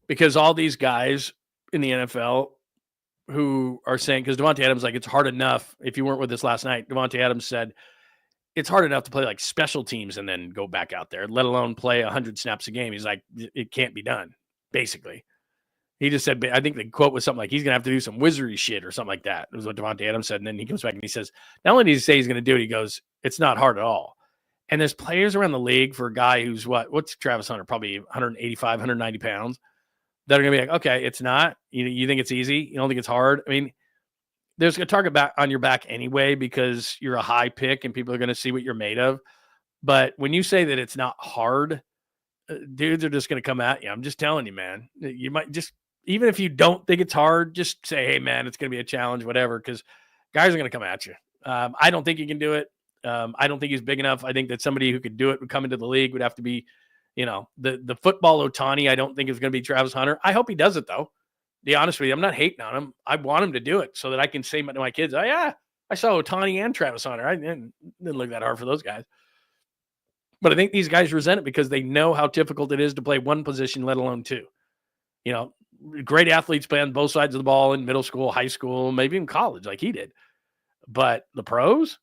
because all these guys in the NFL who are saying, because Davante Adams, like, it's hard enough. If you weren't with us last night, Davante Adams said it's hard enough to play like special teams and then go back out there, let alone play 100 snaps a game. He's like, it can't be done, basically. He just said, I think the quote was something like, he's going to have to do some wizardry shit or something like that. It was what Devontae Adams said. And then he comes back and he says, not only did he say he's going to do it, he goes, it's not hard at all. And there's players around the league for a guy who's what's Travis Hunter? Probably 185, 190 pounds. That are going to be like, okay, it's not. You think it's easy? You don't think it's hard? I mean, there's a target back on your back anyway because you're a high pick and people are going to see what you're made of. But when you say that it's not hard, dudes are just going to come at you. I'm just telling you, man. You might just, even if you don't think it's hard, just say, hey, man, it's going to be a challenge, whatever, because guys are going to come at you. I don't think he can do it. I don't think he's big enough. I think that somebody who could do it would come into the league would have to be, the football Ohtani. I don't think is going to be Travis Hunter. I hope he does it, though. To be honest with you, I'm not hating on him. I want him to do it so that I can say to my kids, oh, yeah, I saw Ohtani and Travis Hunter. I didn't look that hard for those guys. But I think these guys resent it because they know how difficult it is to play one position, let alone two. Great athletes play on both sides of the ball in middle school, high school, maybe even college like he did. But the pros,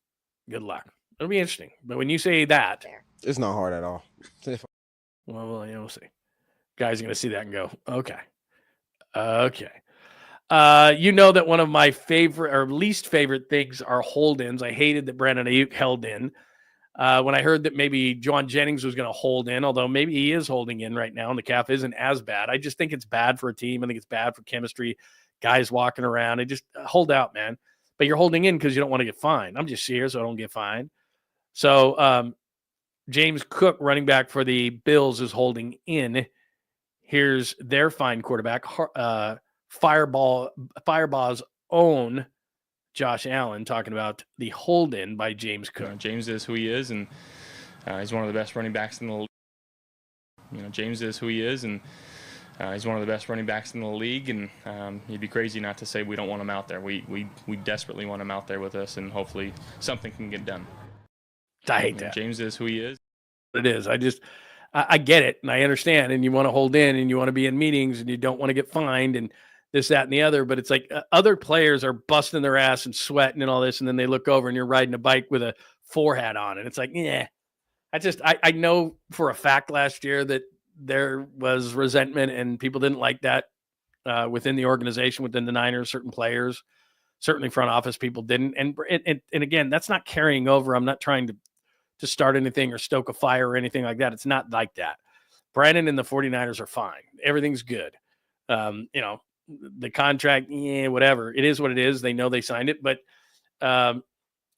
good luck. It'll be interesting. But when you say that,
it's not hard at all.
Well, we'll see. Guys are going to see that and go, okay. That one of my favorite or least favorite things are hold-ins. I hated that Brandon Ayuk held in. When I heard that maybe Jauan Jennings was going to hold in, although maybe he is holding in right now and the calf isn't as bad. I just think it's bad for a team. I think it's bad for chemistry. Guys walking around. I just hold out, man. But you're holding in because you don't want to get fined. I'm just here so I don't get fined. So James Cook, running back for the Bills, is holding in. Here's their fine quarterback, Fireball's own Josh Allen, talking about the hold-in by James Cook.
James is who he is, and he's one of the best running backs in the league. James is who he is, and he's one of the best running backs in the league, and you'd be crazy not to say we don't want him out there. We desperately want him out there with us, and hopefully something can get done.
I hate that.
James is who he is.
It is. I get it, and I understand, and you want to hold in, and you want to be in meetings, and you don't want to get fined, and this, that, and the other, but it's like other players are busting their ass and sweating and all this, and then they look over and you're riding a bike with a 4 hat on, and it's like, yeah. I know for a fact last year that there was resentment and people didn't like that within the organization, within the Niners, certain players, certainly front office people didn't. And again, that's not carrying over. I'm not trying to start anything or stoke a fire or anything like that. It's not like that. Brandon and the 49ers are fine. Everything's good. The contract, whatever. It is what it is. They know they signed it, but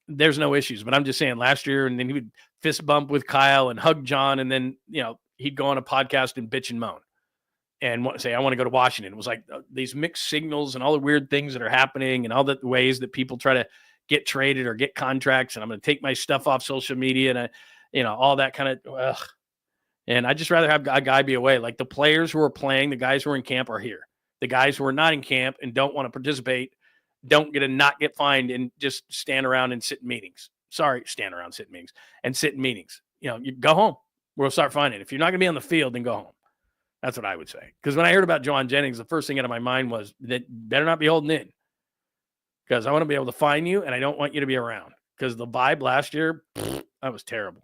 there's no issues. But I'm just saying last year, and then he would fist bump with Kyle and hug John, and then, he'd go on a podcast and bitch and moan and say, I want to go to Washington. It was like these mixed signals and all the weird things that are happening and all the ways that people try to get traded or get contracts. And I'm going to take my stuff off social media and, all that kind of, and I'd just rather have a guy be away. Like the players who are playing, the guys who are in camp are here. The guys who are not in camp and don't want to participate don't not get fined and just stand around and sit in meetings. Stand around, sit in meetings and sit in meetings. You go home. We'll start finding. If you're not going to be on the field, then go home. That's what I would say. Because when I heard about Jauan Jennings, the first thing out of my mind was that better not be holding in. Because I want to be able to find you, and I don't want you to be around. Because the vibe last year, that was terrible.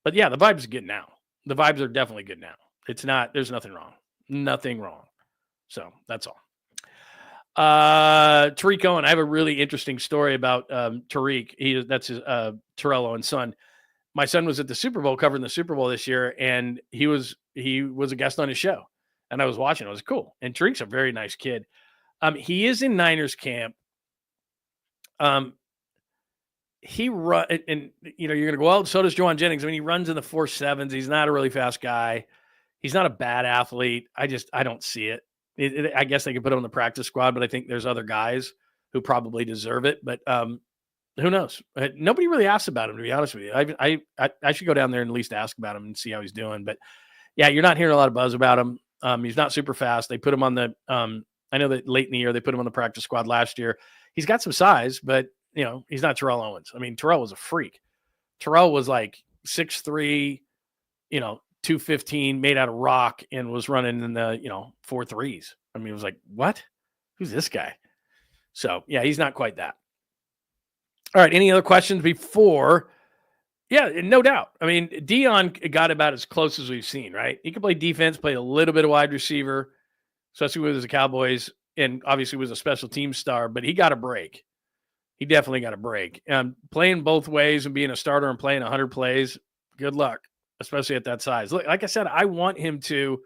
But yeah, the vibes are good now. The vibes are definitely good now. It's not. There's nothing wrong. Nothing wrong. So that's all. 𝐸𝐵 Cohen. I have a really interesting story about Tariq. That's his Terrell Owens' son. My son was at the Super Bowl, covering the Super Bowl this year, and he was a guest on his show, and I was watching. It was cool. And Tariq's a very nice kid. He is in Niners camp. He run, and you're going to go, well, so does Jauan Jennings. I mean, he runs in the 4.7s. He's not a really fast guy. He's not a bad athlete. I don't see it. I guess they could put him on the practice squad, but I think there's other guys who probably deserve it. But who knows? Nobody really asks about him, to be honest with you. I should go down there and at least ask about him and see how he's doing. But yeah, you're not hearing a lot of buzz about him. He's not super fast. They put him on the I know that late in the year they put him on the practice squad last year. He's got some size, but he's not Terrell Owens. I mean, Terrell was a freak. Terrell was like 6'3", 215, made out of rock, and was running in the 4.3s. I mean, it was like, what? Who's this guy? So yeah, he's not quite that. All right. Any other questions before Yeah, no doubt. I mean, Dion got about as close as we've seen, right? He could play defense, play a little bit of wide receiver, especially with the Cowboys, and obviously was a special team star, but he got a break. He definitely got a break. Playing both ways and being a starter and playing 100 plays, good luck, especially at that size. Look, like I said, I want him to.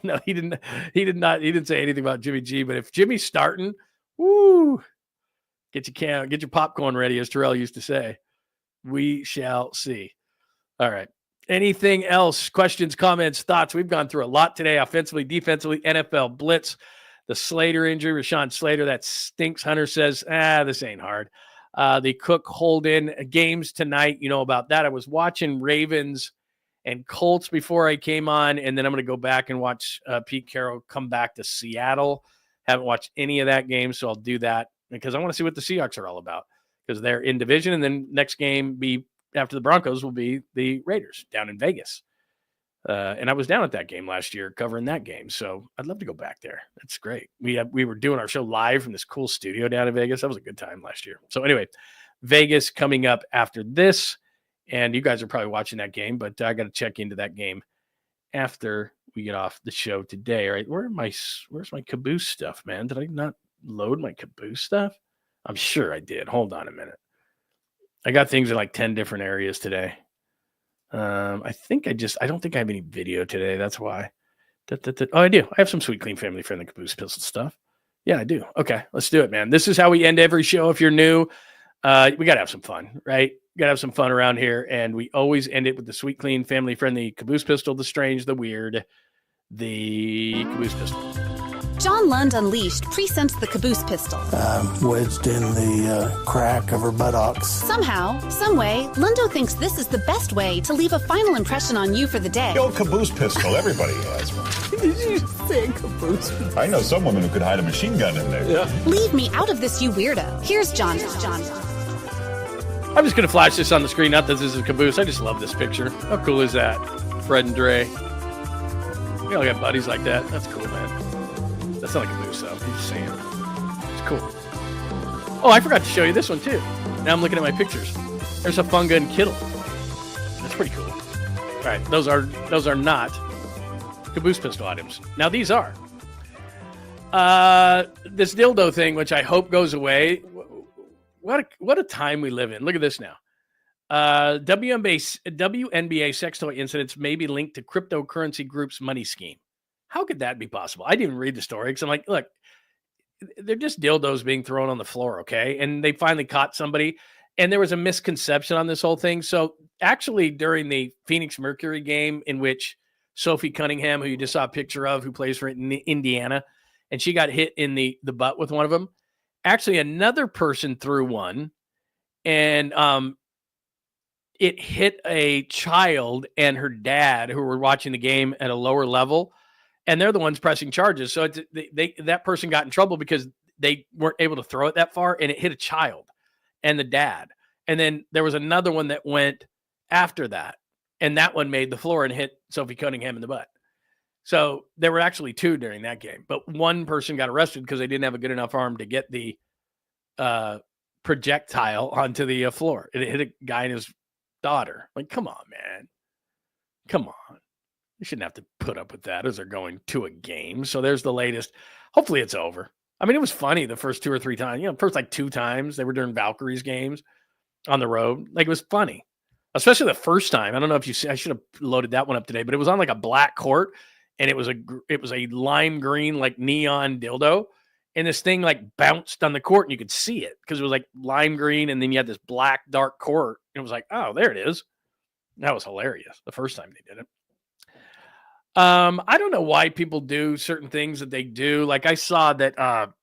No, he didn't. He did not. He didn't say anything about Jimmy G. But if Jimmy's starting, woo, get your popcorn ready, as Terrell used to say. We shall see. All right. Anything else? Questions, comments, thoughts? We've gone through a lot today, offensively, defensively, NFL blitz, the Slater injury, Rashawn Slater, that stinks. Hunter says, this ain't hard. The Cook hold-in games tonight, you know about that. I was watching Ravens and Colts before I came on, and then I'm going to go back and watch Pete Carroll come back to Seattle. Haven't watched any of that game, so I'll do that because I want to see what the Seahawks are all about because they're in division, and then next game after the Broncos will be the Raiders down in Vegas. And I was down at that game last year covering that game, so I'd love to go back there. That's great. We were doing our show live from this cool studio down in Vegas. That was a good time last year. So anyway, Vegas coming up after this, and you guys are probably watching that game, but I got to check into that game after we get off the show today. All right, where's my Caboose stuff, man? Did I not load my Caboose stuff? I'm sure I did. Hold on a minute. I got things in like 10 different areas today. I don't think I have any video today. That's why. Oh, I do. I have some sweet, clean, family-friendly Caboose Pistol stuff. Yeah, I do. Okay, let's do it, man. This is how we end every show. If you're new, we got to have some fun, right? Got to have some fun around here. And we always end it with the sweet, clean, family-friendly Caboose Pistol, the strange, the weird, the Caboose Pistol.
John Lund Unleashed presents the Caboose Pistol.
Wedged in the crack of her buttocks.
Somehow, someway, Lundo thinks this is the best way to leave a final impression on you for the day.
The old Caboose Pistol, everybody has one.
Did you say Caboose Pistol?
I know some women who could hide a machine gun in there.
Yeah. Leave me out of this, you weirdo. Here's John.
I'm just going to flash this on the screen. Not that this is a Caboose. I just love this picture. How cool is that? Fred and Dre. We all got buddies like that. That's cool, man. That's not like a Caboose, though. I'm just saying. It's cool. Oh, I forgot to show you this one, too. Now I'm looking at my pictures. There's a Funga and Kittle. That's pretty cool. All right, those are not Caboose Pistol items. Now, these are. This dildo thing, which I hope goes away. What a time we live in. Look at this now. WNBA sex toy incidents may be linked to cryptocurrency group's money scheme. How could that be possible? I didn't read the story because I'm like, look, they're just dildos being thrown on the floor, okay? And they finally caught somebody, and there was a misconception on this whole thing. So actually during the Phoenix Mercury game in which Sophie Cunningham, who you just saw a picture of, who plays for Indiana, and she got hit in the butt with one of them, actually another person threw one, and it hit a child and her dad who were watching the game at a lower level. And they're the ones pressing charges. So that person got in trouble because they weren't able to throw it that far, and it hit a child and the dad. And then there was another one that went after that, and that one made the floor and hit Sophie Cunningham in the butt. So there were actually two during that game, but one person got arrested because they didn't have a good enough arm to get the projectile onto the floor. It hit a guy and his daughter. Like, come on, man. Come on. You shouldn't have to put up with that as they're going to a game. So there's the latest. Hopefully it's over. I mean, it was funny the first 2 or 3 times. First like 2 times they were during Valkyrie's games on the road. Like, it was funny, especially the first time. I don't know if you see. I should have loaded that one up today, but it was on like a black court, and it was a lime green like neon dildo, and this thing like bounced on the court, and you could see it because it was like lime green, and then you had this black dark court, and it was like, oh, there it is. That was hilarious the first time they did it. I don't know why people do certain things that they do. Like I saw that,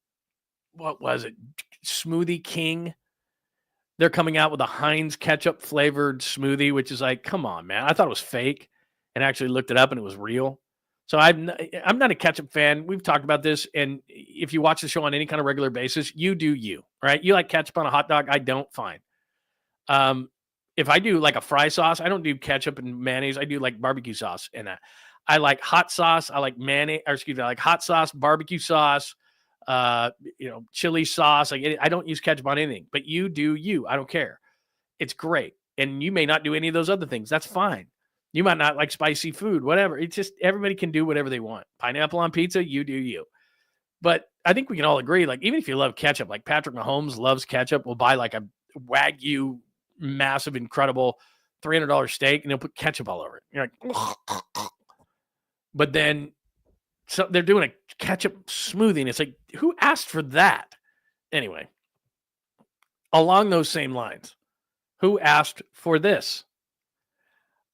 what was it? Smoothie King. They're coming out with a Heinz ketchup flavored smoothie, which is like, come on, man. I thought it was fake and actually looked it up and it was real. So I'm not a ketchup fan. We've talked about this. And if you watch the show on any kind of regular basis, you do you, right? You like ketchup on a hot dog. I don't. Fine. If I do like a fry sauce, I don't do ketchup and mayonnaise. I do like barbecue sauce and that. I like hot sauce. I like I like hot sauce, barbecue sauce, chili sauce. Like I don't use ketchup on anything, but you do you. I don't care. It's great. And you may not do any of those other things. That's fine. You might not like spicy food, whatever. It's just everybody can do whatever they want. Pineapple on pizza, you do you. But I think we can all agree, like, even if you love ketchup, like Patrick Mahomes loves ketchup, will buy like a Wagyu, massive, incredible $300 steak, and he'll put ketchup all over it. You're like, but then so they're doing a ketchup smoothie, and it's like, who asked for that? Anyway, along those same lines, who asked for this?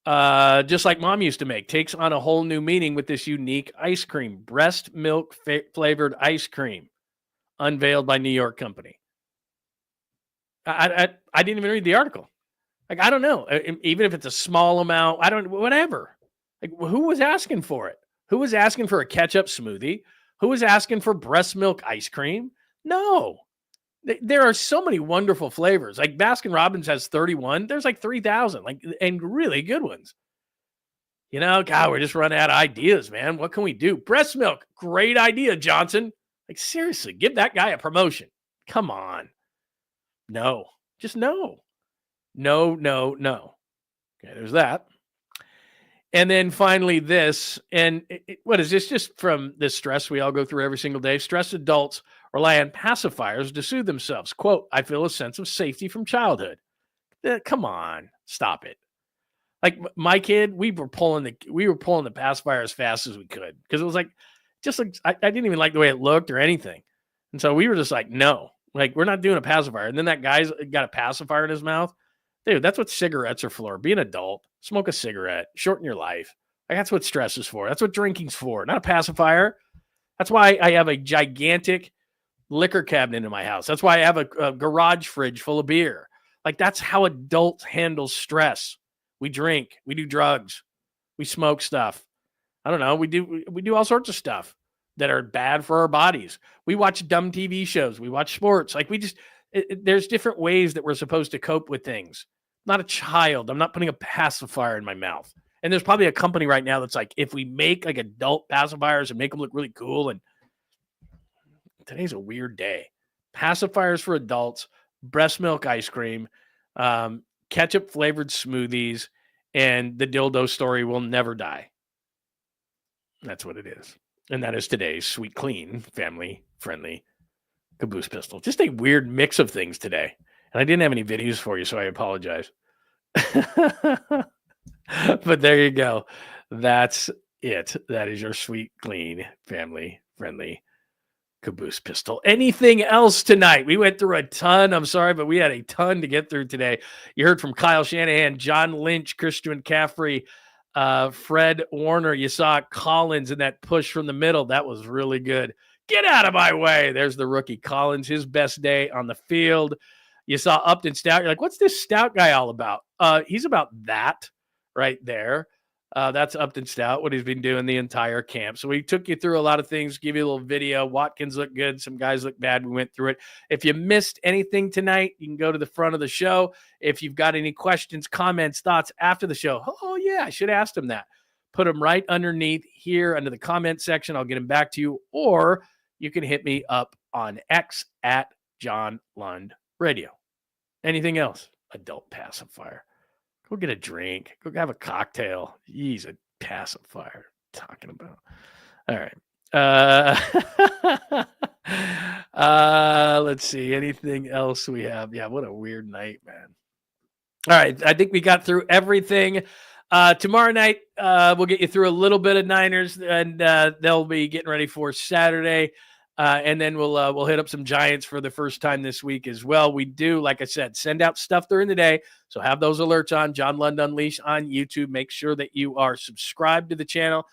Just like mom used to make, takes on a whole new meaning with this unique ice cream. Breast milk flavored ice cream, unveiled by New York company. I didn't even read the article. Like, I don't know. Even if it's a small amount, whatever. Like, who was asking for it? Who was asking for a ketchup smoothie? Who was asking for breast milk ice cream? No. There are so many wonderful flavors. Like Baskin Robbins has 31. There's like 3,000, like, and really good ones. You know, God, we're just running out of ideas, man. What can we do? Breast milk, great idea, Johnson. Like, seriously, give that guy a promotion. Come on. No, just no. No. Okay, there's that. And then finally this, and what is this? Just from this stress we all go through every single day. Stressed adults rely on pacifiers to soothe themselves. Quote, I feel a sense of safety from childhood. Come on, stop it. Like my kid, we were pulling the pacifier as fast as we could because it was like, just like, I didn't even like the way it looked or anything. And so we were just like, no, like, we're not doing a pacifier. And then that guy's got a pacifier in his mouth. Dude, that's what cigarettes are for. Be an adult, smoke a cigarette, shorten your life. Like, that's what stress is for. That's what drinking's for, not a pacifier. That's why I have a gigantic liquor cabinet in my house. That's why I have a garage fridge full of beer. Like, that's how adults handle stress. We drink, we do drugs, we smoke stuff. I don't know. We do all sorts of stuff that are bad for our bodies. We watch dumb TV shows. We watch sports. Like, there's different ways that we're supposed to cope with things. I'm not a child. I'm not putting a pacifier in my mouth. And there's probably a company right now that's like, if we make like adult pacifiers and make them look really cool, and today's a weird day. Pacifiers for adults, breast milk ice cream, ketchup flavored smoothies, and the dildo story will never die. That's what it is. And that is today's sweet, clean, family-friendly caboose pistol. Just a weird mix of things today. And I didn't have any videos for you, so I apologize. But there you go. That's it. That is your sweet, clean, family-friendly caboose pistol. Anything else tonight? We went through a ton. I'm sorry, but we had a ton to get through today. You heard from Kyle Shanahan, John Lynch, Christian McCaffrey, Fred Warner. You saw Collins in that push from the middle. That was really good. Get out of my way. There's the rookie Collins, his best day on the field. You saw Upton Stout. You're like, what's this Stout guy all about? He's about that right there. That's Upton Stout, what he's been doing the entire camp. So we took you through a lot of things, give you a little video. Watkins looked good. Some guys look bad. We went through it. If you missed anything tonight, you can go to the front of the show. If you've got any questions, comments, thoughts after the show, oh, yeah, I should ask them that. Put them right underneath here under the comment section. I'll get them back to you. Or you can hit me up on X at John Lund Radio. Anything else? Adult pacifier. Go get a drink. Go have a cocktail. He's a pacifier. Talking about. All right. Let's see. Anything else we have? Yeah, what a weird night, man. All right. I think we got through everything. Tomorrow night, we'll get you through a little bit of Niners, and they'll be getting ready for Saturday. And then we'll hit up some Giants for the first time this week as well. We do, like I said, send out stuff during the day. So have those alerts on John Lund Unleashed on YouTube. Make sure that you are subscribed to the channel.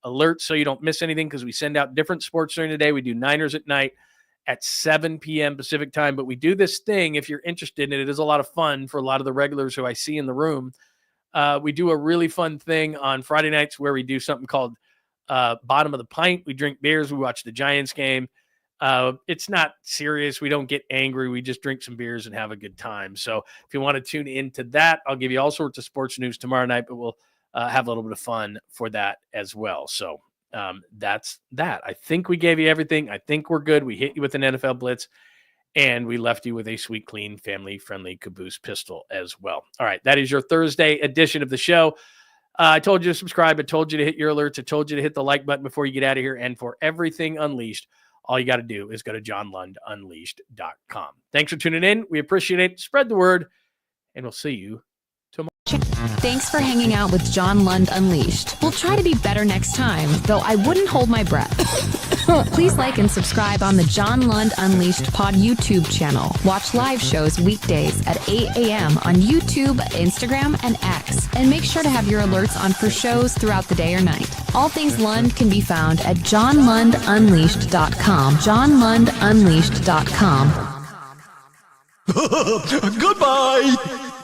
Alerts so you don't miss anything, because we send out different sports during the day. We do Niners at night at 7 p.m. Pacific time. But we do this thing, if you're interested in it, it is a lot of fun for a lot of the regulars who I see in the room. We do a really fun thing on Friday nights where we do something called Bottom of the Pint. We drink beers. We watch the Giants game. It's not serious. We don't get angry. We just drink some beers and have a good time. So if you want to tune into that, I'll give you all sorts of sports news tomorrow night, but we'll have a little bit of fun for that as well. So that's that. I think we gave you everything. I think we're good. We hit you with an NFL blitz. And we left you with a sweet, clean, family-friendly caboose pistol as well. All right, that is your Thursday edition of the show. I told you to subscribe. I told you to hit your alerts. I told you to hit the like button before you get out of here. And for everything Unleashed, all you got to do is go to JohnLundUnleashed.com. Thanks for tuning in. We appreciate it. Spread the word, and we'll see you tomorrow.
Thanks for hanging out with John Lund Unleashed. We'll try to be better next time, though I wouldn't hold my breath. Please like and subscribe on the John Lund Unleashed Pod YouTube channel. Watch live shows weekdays at 8 a.m. on YouTube, Instagram, and X. And make sure to have your alerts on for shows throughout the day or night. All things Lund can be found at JohnLundUnleashed.com. JohnLundUnleashed.com.
Goodbye!